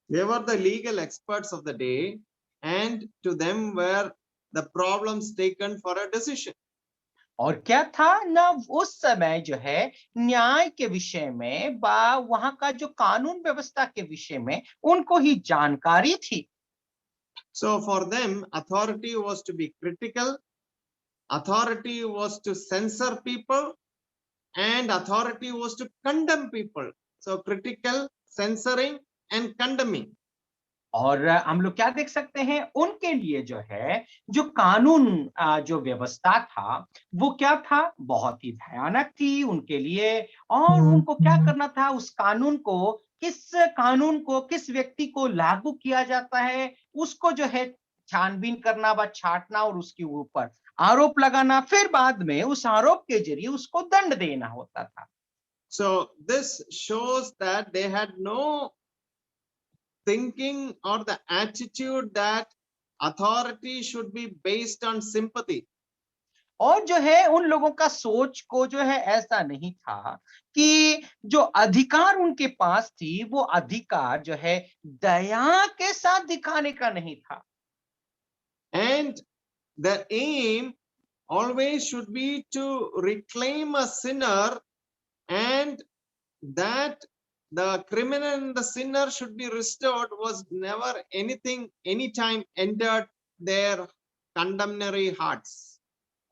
They were the legal experts of the day, and to them were the problems taken for a decision. और क्या था ना, उस समय जो है न्याय के विषय में बा वहां का जो कानून व्यवस्था के विषय में उनको ही जानकारी थी। So for them, authority was to be critical, authority was to censor people, and authority was to condemn people. So critical, censoring, and condemning. और हम लोग क्या देख सकते हैं, उनके लिए जो है जो कानून जो व्यवस्था था वो क्या था, बहुत ही भयानक थी उनके लिए। और उनको क्या करना था, उस कानून को किस व्यक्ति को लागू किया जाता है उसको जो है छानबीन करना व छांटना और उसके ऊपर आरोप लगाना, फिर बाद में उस आरोप के जरिए उसको दंड देना होता था। So this shows that they had no thinking or the attitude that authority should be based on sympathy. और जो है उन लोगों का सोच को जो है ऐसा नहीं था कि जो अधिकार उनके पास थी वो अधिकार जो है दया के साथ दिखाने का नहीं था। And the aim always should be to reclaim a sinner, and that the criminal and the sinner should be restored was never anything, anytime entered their condemnatory hearts.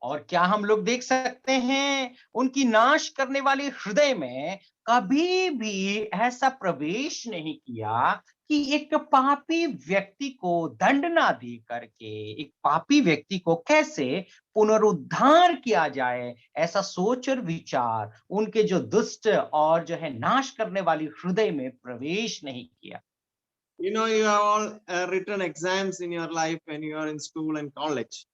और क्या हम लोग देख सकते हैं, उनकी नाश करने वाले हृदय में कभी भी ऐसा प्रवेश नहीं किया कि एक पापी व्यक्ति को दंड ना दे करके एक पापी व्यक्ति को कैसे पुनरुद्धार किया जाए, ऐसा सोच और विचार उनके जो दुष्ट और जो है नाश करने वाली हृदय में प्रवेश नहीं किया। You know, you have all written exams in your life when you are in school and college.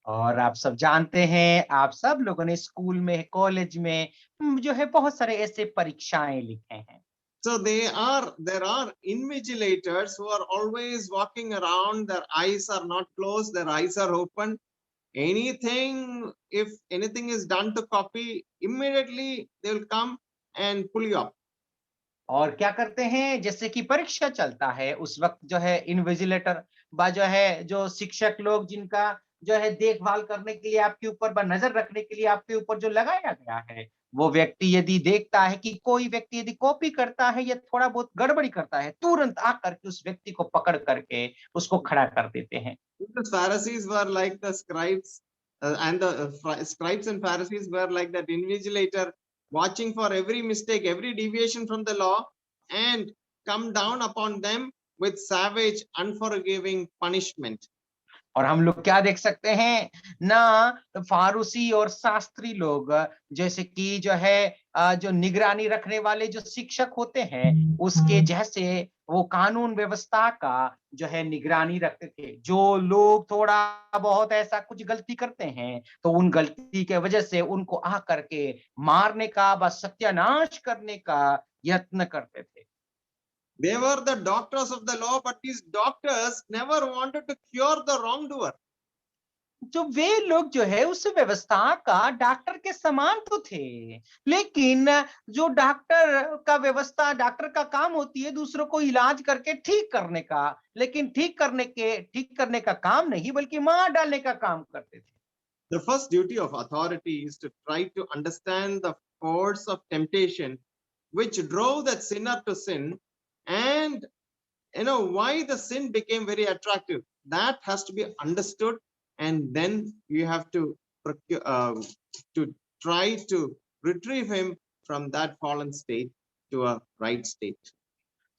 और आप सब जानते हैं, आप सब लोगों ने स्कूल में, कॉलेज में जो है बहुत सारे ऐसे परीक्षाएं लिखे हैं। So there are invigilators who are always walking around. Their eyes are not closed, their eyes are open. If anything is done to copy, immediately they will come and pull you up. और क्या करते हैं, जैसे कि परीक्षा चलता है उस वक्त जो है इन्विजिलेटर बा जो है जो शिक्षक लोग जिनका जो है देखभाल करने के लिए आपके ऊपर बा नजर रखने के लिए आपके ऊपर जो लगाया गया है, वो व्यक्ति यदि देखता है कि कोई व्यक्ति यदि कॉपी करता है या थोड़ा बहुत गड़बड़ी करता है, तुरंत आकर के उस व्यक्ति को पकड़ करके उसको खड़ा कर देते हैं। The Pharisees were like the scribes, and the scribes and Pharisees were like that invigilator, watching for every mistake, every deviation from the law, and come down upon them with savage, unforgiving punishment. और हम लोग क्या देख सकते हैं ना, फारूसी और शास्त्री लोग जैसे कि जो है जो निगरानी रखने वाले जो शिक्षक होते हैं उसके जैसे वो कानून व्यवस्था का जो है निगरानी रखते थे। जो लोग थोड़ा बहुत ऐसा कुछ गलती करते हैं तो उन गलती के वजह से उनको आ करके मारने का व सत्यानाश करने का यत्न करते थे। They were the doctors of the law, but these doctors never wanted to cure the wrongdoer. जो वे लोग जो है उस व्यवस्था का डॉक्टर के समान तो थे, लेकिन जो डॉक्टर का काम होती है दूसरों को इलाज करके ठीक करने का, लेकिन ठीक करने का काम नहीं बल्कि मार डालने का काम करते थे। The first duty of authority is to try to understand the force of temptation which drove that sinner to sin, and why the sin became very attractive. That has to be understood, and then you have to try to retrieve him from that fallen state to a right state.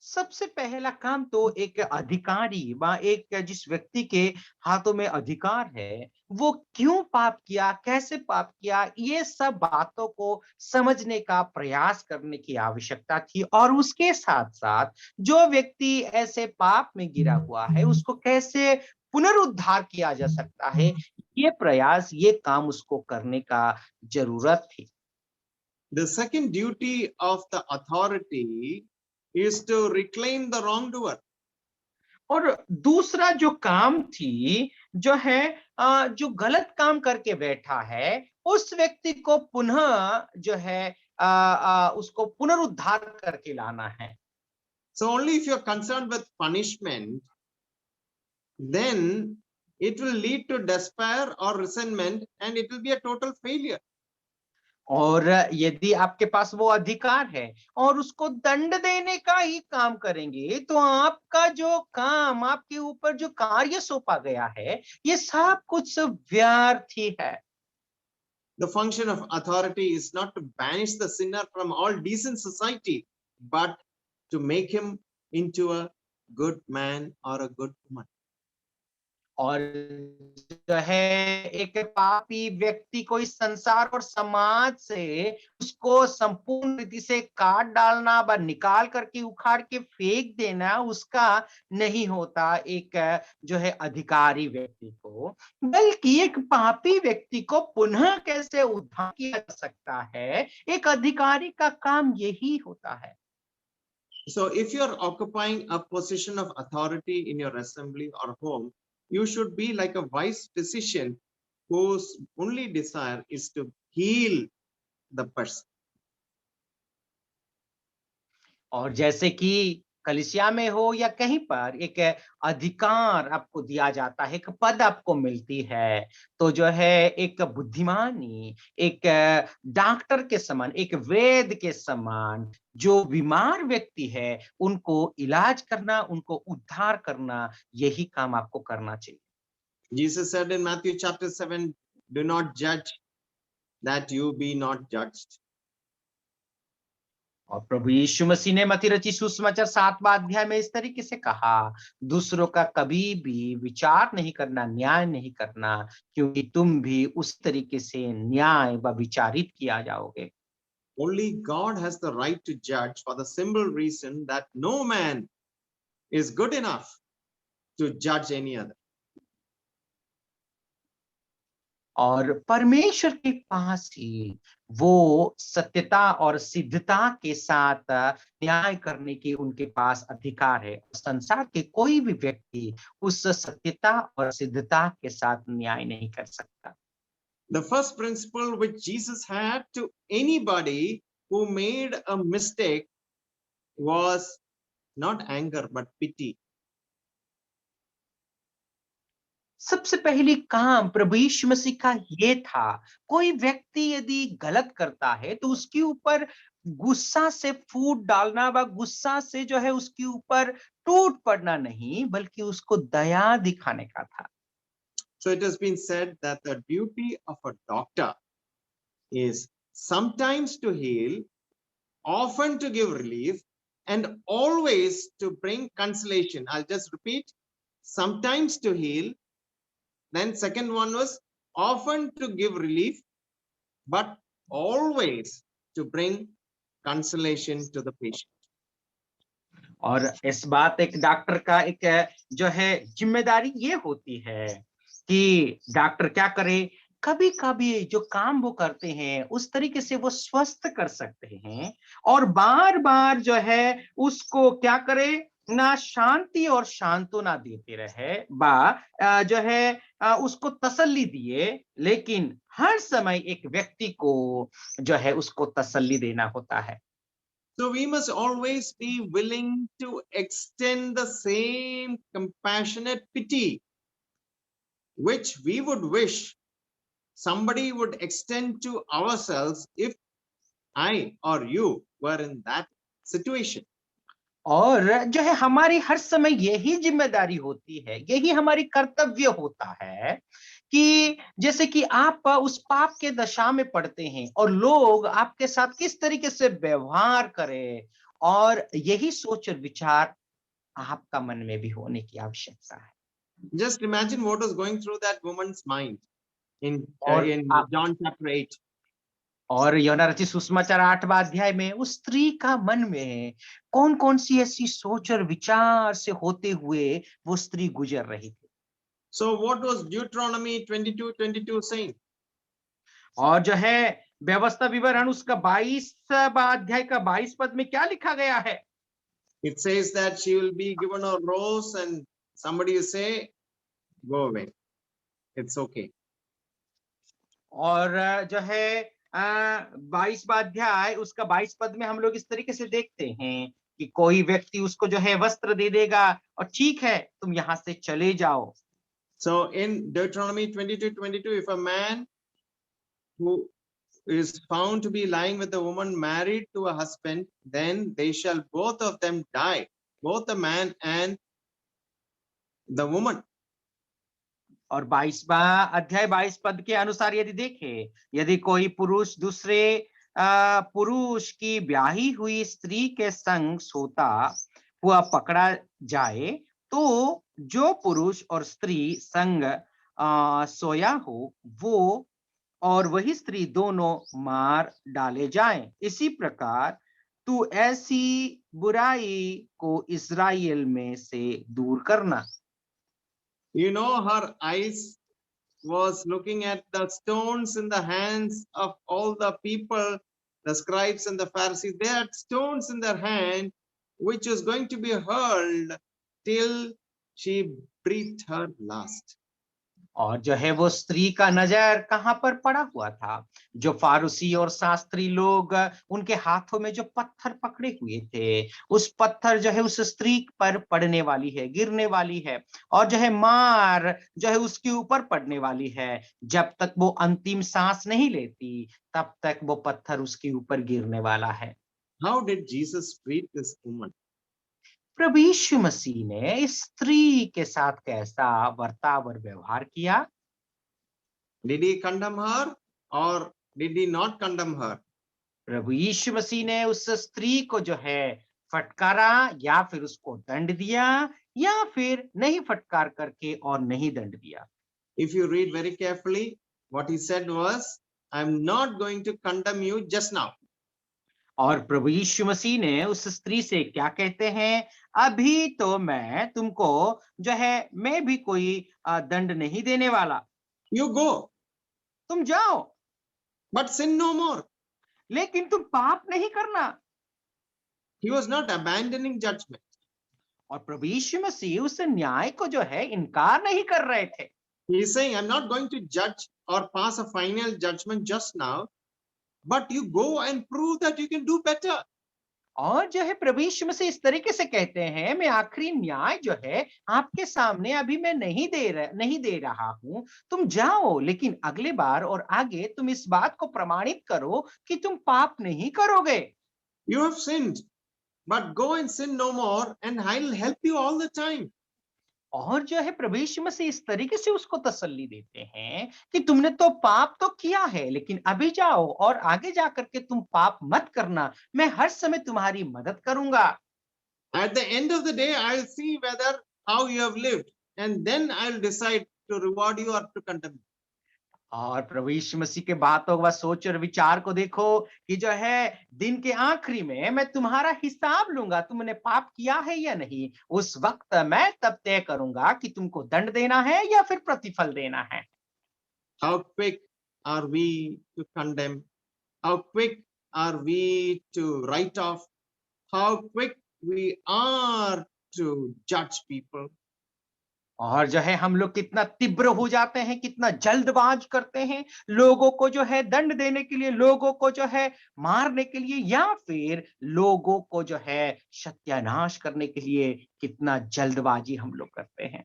सबसे पहला काम तो एक अधिकारी व एक जिस व्यक्ति के हाथों में अधिकार है वो क्यों पाप किया, कैसे पाप किया, ये सब बातों को समझने का प्रयास करने की आवश्यकता थी। और उसके साथ साथ जो व्यक्ति ऐसे पाप में गिरा हुआ है उसको कैसे पुनरुद्धार किया जा सकता है, ये प्रयास, ये काम उसको करने का जरूरत थी। The second duty of the authority is to reclaim the wrongdoer. और दूसरा जो काम थी, जो है जो गलत काम करके बैठा है, उस व्यक्ति को पुनः जो है उसको पुनरुद्धार करके लाना है। So only if you're concerned with punishment, then it will lead to despair or resentment, and it will be a total failure. और यदि आपके पास वो अधिकार है और उसको दंड देने का ही काम करेंगे, तो आपका जो काम, आपके ऊपर जो कार्य सौंपा गया है, ये सब कुछ व्यर्थ ही है। The function of authority is not to banish the sinner from all decent society, but to make him into a good man or a good woman. और जो है एक पापी व्यक्ति को इस संसार और समाज से उसको संपूर्ण रीति से काट डालना, व निकाल करके उखाड़ के फेंक देना उसका नहीं होता एक जो है अधिकारी व्यक्ति को, बल्कि एक पापी व्यक्ति को पुनः कैसे उद्धार किया जा सकता है, एक अधिकारी का काम यही होता है। So if you are occupying a position of authority in your assembly or home, you should be like a wise physician whose only desire is to heal the person. और जैसे कि कलीसिया में हो या कहीं पर एक अधिकार आपको दिया जाता है, एक पद आपको मिलती है, तो जो है एक बुद्धिमानी, एक डॉक्टर के समान, एक वैद्य के समान जो बीमार व्यक्ति है उनको इलाज करना, उनको उद्धार करना, यही काम आपको करना चाहिए। Jesus said in Matthew chapter 7, do not judge that you be not judged. और प्रभु यीशु मसीह ने मत्ती रचित सुसमाचार 7वां अध्याय में इस तरीके से कहा, दूसरों का कभी भी विचार नहीं करना, न्याय नहीं करना, क्योंकि तुम भी उस तरीके से न्याय व विचारित किया जाओगे। Only God has the right to judge for the simple reason that no man is good enough to judge any other. और परमेश्वर के पास ही वो सत्यता और सिद्धता के साथ न्याय करने की उनके पास अधिकार है। संसार के कोई भी व्यक्ति उस सत्यता और सिद्धता के साथ न्याय नहीं कर सकता। The first principle which Jesus had to anybody who made a mistake was not anger but pity. सबसे पहली काम प्रभु यीशु मसीह का ये था, कोई व्यक्ति यदि गलत करता है तो उसके ऊपर गुस्सा से फूट डालना व गुस्सा से जो है उसके ऊपर टूट पड़ना नहीं, बल्कि उसको दया दिखाने का था। So it has been said that the duty of a doctor is sometimes to heal, often to give relief, and always to bring consolation. I'll just repeat, sometimes to heal, then second one was often to give relief, but always to bring consolation to the patient. और इस बात एक doctor का एक जो है जिम्मेदारी ये होती है कि डॉक्टर क्या करे, कभी कभी जो काम वो करते हैं उस तरीके से वो स्वस्थ कर सकते हैं, और बार बार जो है उसको क्या करे, ना शांति और सांत्वना देते रहे, बा जो है उसको तसल्ली दिए, लेकिन हर समय एक व्यक्ति को जो है उसको तसल्ली देना होता है। So we must always be willing to extend the same compassionate pity which we would wish somebody would extend to ourselves if I or you were in that situation. और जो है हमारी हर समय यही जिम्मेदारी होती है, यही हमारी कर्तव्य होता है कि जैसे कि आप उस पाप के दशा में पड़ते हैं और लोग आपके साथ किस तरीके से व्यवहार करें, और यही सोच और विचार आपका मन में भी होने की आवश्यकता है। Just imagine what was going through that woman's mind in और John chapter 8. और यूहन्ना रचित सुसमाचार 8वां अध्याय में उस स्त्री का मन में कौन कौन सी ऐसी सोच और विचार से होते हुए वो स्त्री गुजर रही थी। So what was Deuteronomy 22:22 saying? और जो है व्यवस्था विवरण उसका 22वां अध्याय का 22 पद में क्या लिखा गया है? It says that she will be given a rose and somebody will say, go away. It's okay. और जो है 22वां अध्याय उसका 22 पद में हम लोग इस तरीके से देखते हैं कि कोई व्यक्ति उसको जो है वस्त्र दे देगा और ठीक है तुम यहाँ से चले जाओ। So in Deuteronomy 22:22, if a man who is found to be lying with a woman married to a husband, then they shall both of them die, both the man and the woman. और 22वां अध्याय 22 पद के अनुसार यदि देखें, यदि कोई पुरुष दूसरे पुरुष की ब्याही हुई स्त्री के संग सोता हुआ पकड़ा जाए, तो जो पुरुष और स्त्री संग सोया हो वो और वही स्त्री दोनों मार डाले जाएं। इसी प्रकार तू ऐसी बुराई को इस्राएल में से दूर करना। You know, her eyes was looking at the stones in the hands of all the people, the scribes and the Pharisees. They had stones in their hand, which was going to be hurled till she breathed her last. और जो है वो स्त्री का नजर कहाँ पर पड़ा हुआ था? जो फारूसी और शास्त्री लोग उनके हाथों में जो पत्थर पकड़े हुए थे, उस पत्थर जो है उस स्त्री पर पड़ने वाली है, गिरने वाली है और जो है मार जो है उसके ऊपर पड़ने वाली है। जब तक वो अंतिम सांस नहीं लेती तब तक वो पत्थर उसके ऊपर गिरने वाला है। How did Jesus treat this woman? प्रभु यीशु मसीह ने इस स्त्री के साथ कैसा बर्ताव और व्यवहार किया? Did he condemn her or did he not condemn her? प्रभु यीशु मसीह ने उस स्त्री को जो है फटकारा या फिर उसको दंड दिया या फिर नहीं फटकार करके और नहीं दंड दिया? If you read very carefully, what he said was, I'm not going to condemn you just now. और प्रभु यीशु मसीह ने उस स्त्री से क्या कहते हैं? अभी तो मैं तुमको जो है मैं भी कोई दंड नहीं देने वाला। You go, तुम जाओ, but sin no more. लेकिन तुम पाप नहीं करना। He was not abandoning judgment. और प्रभु यीशु मसीह उस न्याय को जो है इनकार नहीं कर रहे थे। He is saying, I'm not going to judge or pass a final judgment just now, but you go and prove that you can do better. और जो है प्रभु यीशु मसीह इस तरीके से कहते हैं, मैं आखिरी न्याय जो है आपके सामने अभी मैं नहीं दे रहा हूं, तुम जाओ लेकिन अगले बार और आगे तुम इस बात को प्रमाणित करो कि तुम पाप नहीं करोगे। You have sinned, but go and sin no more, and I'll help you all the time. और जो है प्रभु यीशु मसीह इस तरीके से उसको तसल्ली देते हैं कि तुमने तो पाप तो किया है, लेकिन अभी जाओ और आगे जाकर के तुम पाप मत करना, मैं हर समय तुम्हारी मदद करूंगा। At the end of the day, I'll see whether how you have lived, and then I'll decide to reward you or to condemn you. और प्रभु यीशु मसीह के बातों का सोच और विचार को देखो कि जो है दिन के आखिरी में मैं तुम्हारा हिसाब लूंगा, तुमने पाप किया है या नहीं। उस वक्त मैं तब तय करूंगा कि तुमको दंड देना है या फिर प्रतिफल देना है। How quick are we to condemn? How quick are we to write off? How quick we are to judge people? और जो है हम लोग कितना तीव्र हो जाते हैं, कितना जल्दबाज करते हैं लोगों को जो है दंड देने के लिए, लोगों को जो है मारने के लिए या फिर लोगों को जो है सत्यानाश करने के लिए कितना जल्दबाजी हम लोग करते हैं।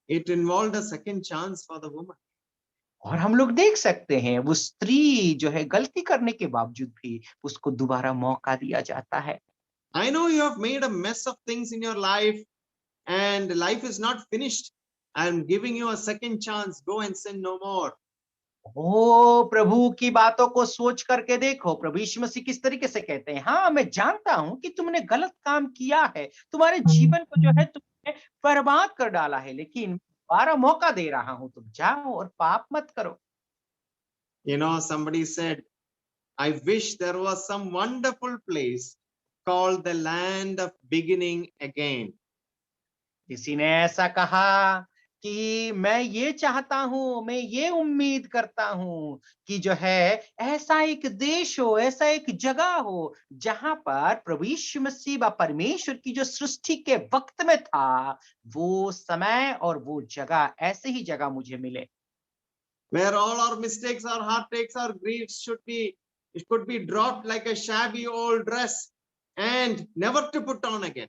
It involved a second chance for the woman. और हम लोग देख सकते हैं वो स्त्री जो है गलती करने के बावजूद भी उसको दोबारा मौका दिया जाता है। I know you have made a mess of things in your life and life is not finished. I'm giving you a second chance. Go and sin no more. ओ प्रभु की बातों को सोच करके देखो, प्रभु यीशु मसीह किस तरीके से कहते हैं, हाँ मैं जानता हूं कि तुमने गलत काम किया है, तुम्हारे जीवन को जो है तुमने बर्बाद कर डाला है, लेकिन दोबारा मौका दे रहा हूं, तुम जाओ और पाप मत करो। You know, somebody said, I wish there was some wonderful place called the land of beginning again. किसी ने ऐसा कहा कि मैं ये चाहता हूं, मैं ये उम्मीद करता हूं कि जो है ऐसा एक देश हो, ऐसा एक जगह हो जहां पर प्रभु यीशु मसीह व परमेश्वर की जो सृष्टि के वक्त में था, वो समय और वो जगह, ऐसे ही जगह मुझे मिले, where all our mistakes, our heartaches, our griefs it could be dropped like a shabby old dress and never to put on again.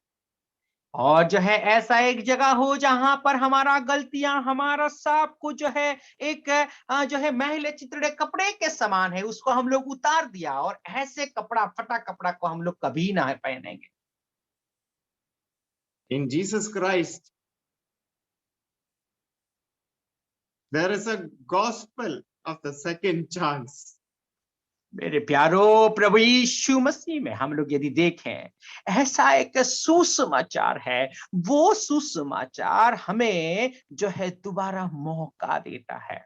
और जो है ऐसा एक जगह हो जहां पर हमारा गलतियां, हमारा सब कुछ जो है एक जो है मैले चितड़े कपड़े के समान है, उसको हम लोग उतार दिया और ऐसे कपड़ा, फटा कपड़ा को हम लोग कभी ना पहनेंगे। In Jesus Christ, there is a gospel of the second chance. मेरे प्यारो, प्रभु यीशु मसीह में हम लोग यदि देखें, ऐसा एक सुसमाचार है, वो सुसमाचार हमें जो है दोबारा मौका देता है।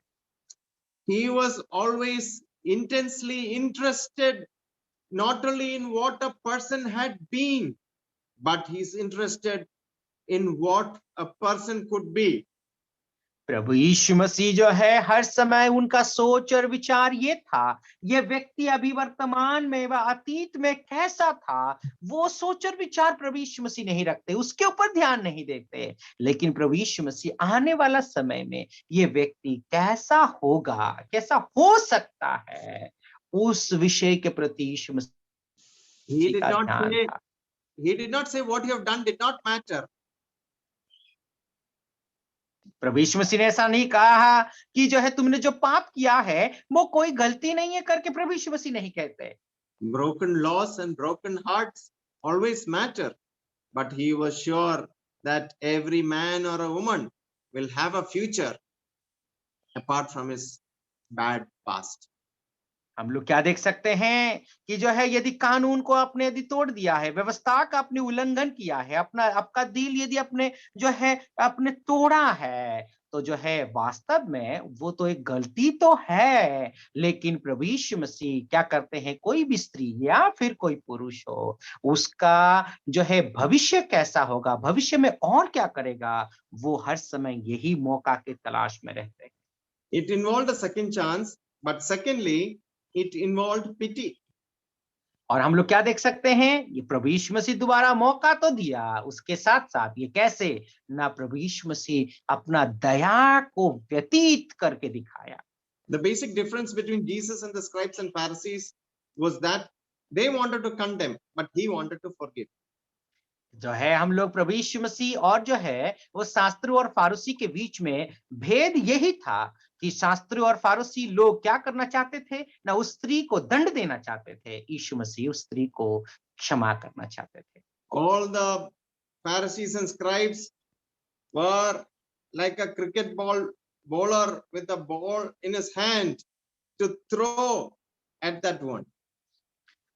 He was always intensely interested not only in what a person had been, but he's interested in what a person could be. प्रभु यीशु मसीह जो है हर समय उनका सोच और विचार ये था, ये व्यक्ति अभी वर्तमान में व अतीत में कैसा था, वो सोच और विचार प्रभु यीशु मसीह नहीं रखते, उसके ऊपर ध्यान नहीं देते। लेकिन प्रभु यीशु मसीह आने वाला समय में ये व्यक्ति कैसा होगा, कैसा हो सकता है, उस विषय के प्रति यीशु He मसीह did का not ध्यान say, था। he did not say what you have done did not matter. प्रभु यीशु मसीह ने ऐसा नहीं कहा कि जो है तुमने जो पाप किया है वो कोई गलती नहीं है करके प्रभु यीशु मसीह नहीं कहते। Broken laws and broken hearts always matter, but he was sure that every man or a woman will have a future apart from his bad past. हम लोग क्या देख सकते हैं कि जो है यदि कानून को आपने यदि तोड़ दिया है, व्यवस्था का आपने उल्लंघन किया है, अपना आपका दिल यदि अपने जो है आपने तोड़ा है, तो जो है वास्तव में वो तो एक गलती तो है। लेकिन प्रभु यीशु मसीह क्या करते हैं, कोई भी स्त्री या फिर कोई पुरुष हो, उसका जो है भविष्य कैसा होगा, भविष्य में और क्या करेगा, वो हर समय यही मौका की तलाश में रहते हैं। It involved a second chance, but secondly, it involved pity. और हम लोग क्या देख सकते हैं, ये प्रभु यीशु मसीह दोबारा मौका तो दिया, उसके साथ साथ ये कैसे ना प्रभु यीशु मसीह अपना दया को व्यतीत करके दिखाया। The basic difference between Jesus and the scribes and Pharisees was that they wanted to condemn, but he wanted to forgive. जो है हम लोग प्रभु यीशु मसीह और जो है वो शास्त्री और फारूसी के बीच में भेद यही था कि शास्त्री और फारूसी लोग क्या करना चाहते थे, ना उस स्त्री को दंड देना चाहते थे, यीशु मसीह उस स्त्री को क्षमा करना चाहते थे। All the Pharisees and scribes were like a cricket bowler with a ball in his hand to throw at that one.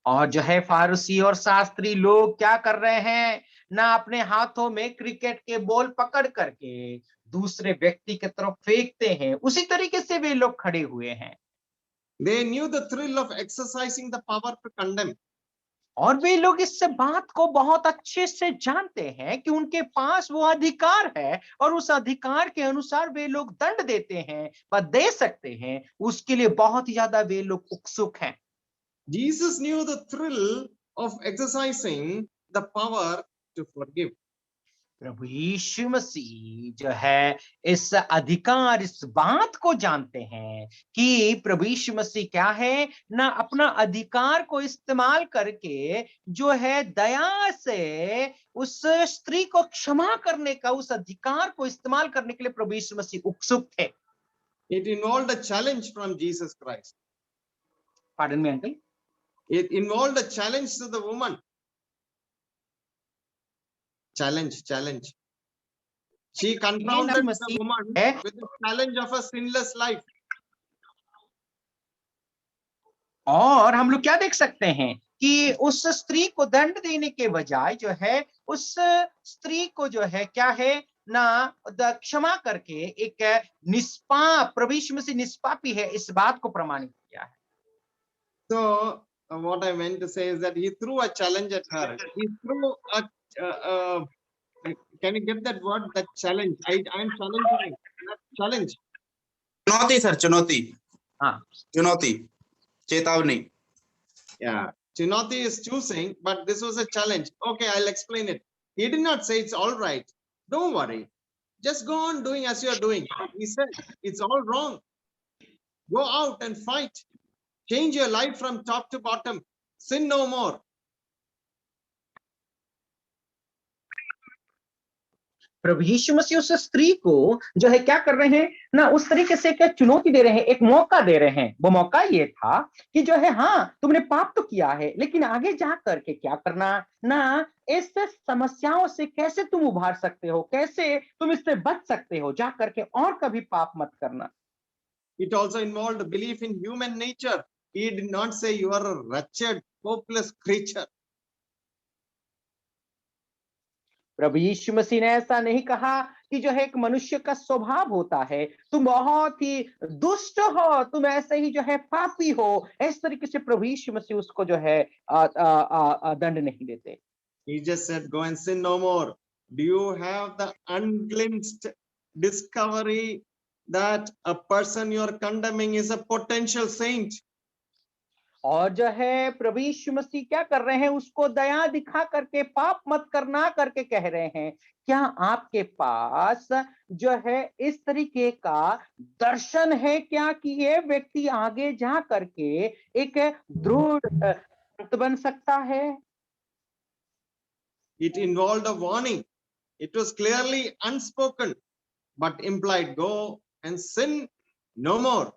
और जो है फारूसी और शास्त्री लोग क्या कर रहे हैं, ना अपने हाथों में क्रिकेट के बॉल पकड़ करके दूसरे व्यक्ति की तरफ फेंकते हैं, उसी तरीके से वे लोग खड़े हुए हैं। They knew the thrill of exercising the power to condemn. और वे लोग इस बात को बहुत अच्छे से जानते हैं कि उनके पास वो अधिकार है और उस अधिकार के अनुसार वे लोग दंड देते हैं व दे सकते हैं, उसके लिए बहुत ही ज्यादा वे लोग उत्सुक हैं। Jesus knew the thrill of exercising the power to forgive. प्रभु यीशु मसीह जो है इस अधिकार, इस बात को जानते हैं कि प्रभु यीशु मसीह क्या है ना, अपना अधिकार को इस्तेमाल करके जो है दया से उस स्त्री को क्षमा करने का, उस अधिकार को इस्तेमाल करने के लिए प्रभु यीशु मसीह उत्सुक थे। It involved a challenge from Jesus Christ. Pardon में uncle. It involved a challenge to the woman. Challenge. She confronted the woman with the challenge of a sinless life. और हम लोग क्या देख सकते हैं कि उस स्त्री को दंड देने के बजाय जो है उस स्त्री को जो है क्या है ना क्षमा करके एक निष्पाप, प्रभु यीशु मसीह निष्पापी है, इस बात को प्रमाणित किया है। So what I meant to say is that he threw a challenge at her. He threw Can you get that word, that challenge? I am challenging you. That challenge. चुनौती सर, चुनौती, हाँ, चुनौती, चेतावनी। Yeah. Chinoti is choosing, but this was a challenge. Okay, I'll explain it. He did not say it's all right. Don't worry. Just go on doing as you're doing. He said it's all wrong. Go out and fight. Change your life from top to bottom. Sin no more. प्रभु यीशु मसीह उस स्त्री को जो है क्या कर रहे हैं ना, उस तरीके से क्या चुनौती दे रहे हैं, एक मौका दे रहे हैं। वो मौका ये था कि जो है हाँ, तुमने पाप तो किया है, लेकिन आगे जा करके क्या करना ना, इस समस्याओं से कैसे तुम उभार सकते हो, कैसे तुम इससे बच सकते हो, जा करके और कभी पाप मत करना। It also involved belief in human nature. He did not say you are a wretched, hopeless creature. प्रभु यीशु मसीह ने ऐसा नहीं कहा कि जो है एक मनुष्य का स्वभाव होता है, तुम बहुत ही दुष्ट हो, तुम ऐसे ही जो है पापी हो। इस तरीके से प्रभु यीशु मसीह उसको जो है दंड नहीं देते। He just said, go and sin no more. Do you have the unglimpsed discovery that a person you're condemning is a potential saint? और जो है प्रभु यीशु मसीह क्या कर रहे हैं, उसको दया दिखा करके पाप मत करना करके कह रहे हैं। क्या आपके पास जो है इस तरीके का दर्शन है क्या कि ये व्यक्ति आगे जा करके एक दृढ़ संत बन सकता है? It involved a warning. It was clearly unspoken, but implied, go and sin no more.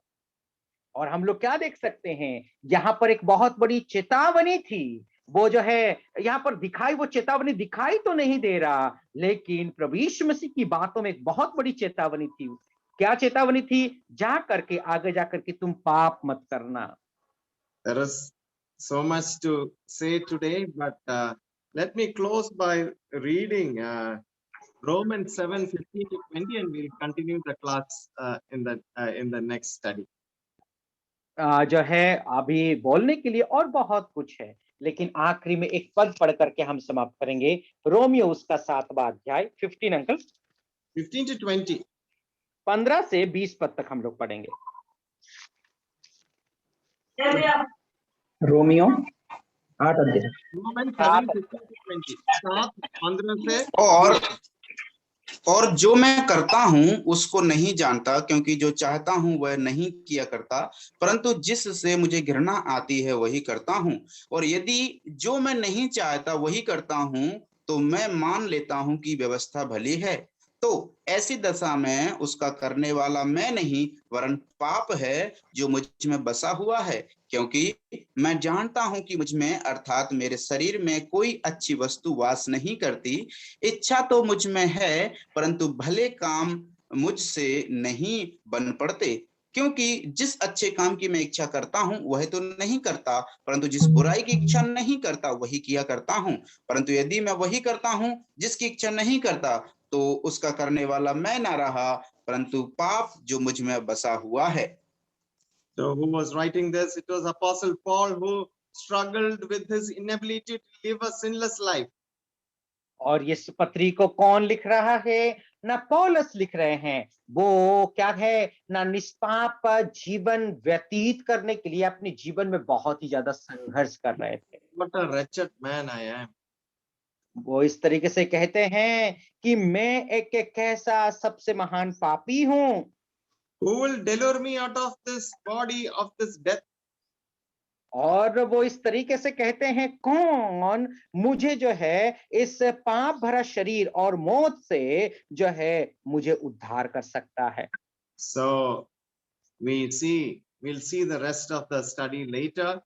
और हम लोग क्या देख सकते हैं, यहाँ पर एक बहुत बड़ी चेतावनी थी। वो जो है यहाँ पर दिखाई, वो चेतावनी दिखाई तो नहीं दे रहा, लेकिन प्रभु यीशु मसीह की बातों में एक बहुत बड़ी चेतावनी थी। क्या चेतावनी थी? जा करके आगे जा करके तुम पाप मत करना। There is so much to say today, but let me close by reading Romans 7:15-20, and we'll continue the class in the next study. जो है अभी बोलने के लिए और बहुत कुछ है, लेकिन आखिरी में एक पद पढ़ करके हम समाप्त करेंगे। रोमियो उसका 7वां अध्याय 15 अंकल 15-20. 15 से 20 पद तक हम लोग पढ़ेंगे। रोमियो 8 अध्याय। Romans 7:15-20. 7:15 से और जो मैं करता हूं उसको नहीं जानता, क्योंकि जो चाहता हूं वह नहीं किया करता, परंतु जिससे मुझे घृणा आती है वही करता हूं। और यदि जो मैं नहीं चाहता वही करता हूं, तो मैं मान लेता हूं कि व्यवस्था भली है। तो ऐसी दशा में उसका करने वाला मैं नहीं, वरन पाप है जो मुझ में बसा हुआ है। क्योंकि मैं जानता हूं कि मुझ में अर्थात मेरे शरीर में कोई अच्छी वस्तु वास नहीं करती। इच्छा तो मुझ में है, परंतु भले काम मुझसे नहीं बन पड़ते। क्योंकि जिस अच्छे काम की मैं इच्छा करता हूं वह तो नहीं करता, परंतु जिस बुराई की इच्छा नहीं करता वही किया करता हूं। परंतु यदि मैं वही करता हूं जिसकी इच्छा नहीं करता, तो उसका करने वाला मैं ना रहा, परंतु पाप जो मुझ में बसा हुआ है। So who was writing this? It was Apostle Paul, who struggled with his inability to live a sinless life. और इस पत्री को कौन लिख रहा है? ना पौलुस लिख रहे हैं। वो क्या है ना, निष्पाप जीवन व्यतीत करने के लिए अपने जीवन में बहुत ही ज्यादा संघर्ष कर रहे थे। What a wretched man I am. वो इस तरीके से कहते हैं कि मैं एक कैसा सबसे महान पापी हूं। Who will deliver me out of this body of this death? और वो इस तरीके से कहते हैं, कौन मुझे जो है इस पाप भरा शरीर और मौत से जो है मुझे उद्धार कर सकता है। So we'll see the rest of the study later.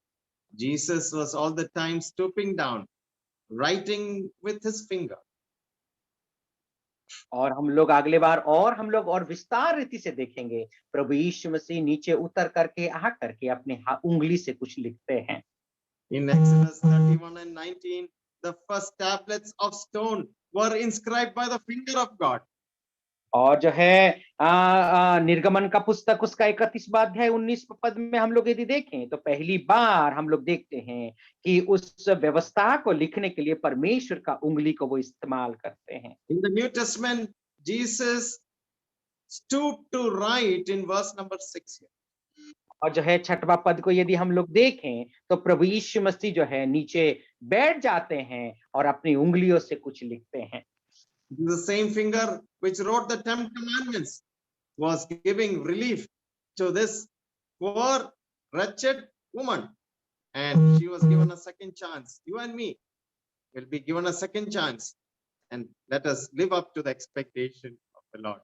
Jesus was all the time stooping down, writing with his finger. और हम लोग अगले बार और विस्तार रीति से देखेंगे। प्रभु यीशु मसीह नीचे उतर करके आ करके अपने उंगली से कुछ लिखते हैं। In Exodus 31:19, the first tablets of stone were inscribed by the finger of God. और जो है निर्गमन का पुस्तक उसका 31वां अध्याय 19 पद में हम लोग यदि देखें तो पहली बार हम लोग देखते हैं कि उस व्यवस्था को लिखने के लिए परमेश्वर का उंगली को वो इस्तेमाल करते हैं। In the New Testament, Jesus stooped to write in verse number 6 here. और जो है 6वां पद को यदि हम लोग देखें तो प्रभु यीशु मसीह जो है नीचे बैठ जाते हैं और अपनी उंगलियों से कुछ लिखते हैं। The same finger which wrote the 10 commandments was giving relief to this poor, wretched woman. And she was given a second chance. You and me will be given a second chance. And let us live up to the expectation of the Lord.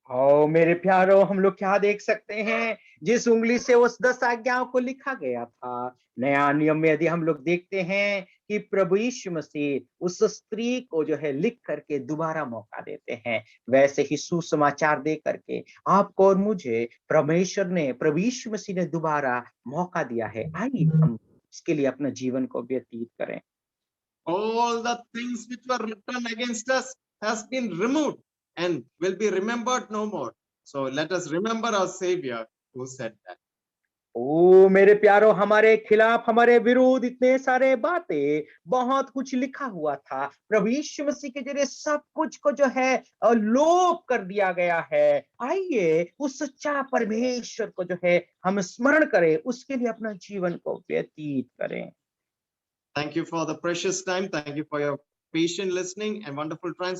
ओ मेरे प्यारो, हम लोग क्या देख सकते हैं, जिस उंगली से उस 10 आज्ञाओं को लिखा गया था, नया नियम में यदि हम लोग देखते हैं कि प्रभु यीशु मसीह उस स्त्री को जो है लिख करके दोबारा मौका देते हैं, वैसे ही सुसमाचार दे करके आपको और मुझे परमेश्वर ने, प्रभु यीशु मसीह ने दोबारा मौका दिया है। आइए हम इसके लिए अपना जीवन को व्यतीत करें। All the things which were written against us has been removed and will be remembered no more. So let us remember our Savior who said that. ओ मेरे प्यारो, हमारे खिलाफ, हमारे विरुद्ध इतने सारे बातें, बहुत कुछ लिखा हुआ था, प्रभु यीशु मसीह के जरिए सब कुछ को जो है लोप कर दिया गया है। आइए उस सच्चा परमेश्वर को जो है हम स्मरण करें, उसके लिए अपना जीवन को व्यतीत करें। Thank you for the precious time. Thank you for your patient listening and wonderful transmission.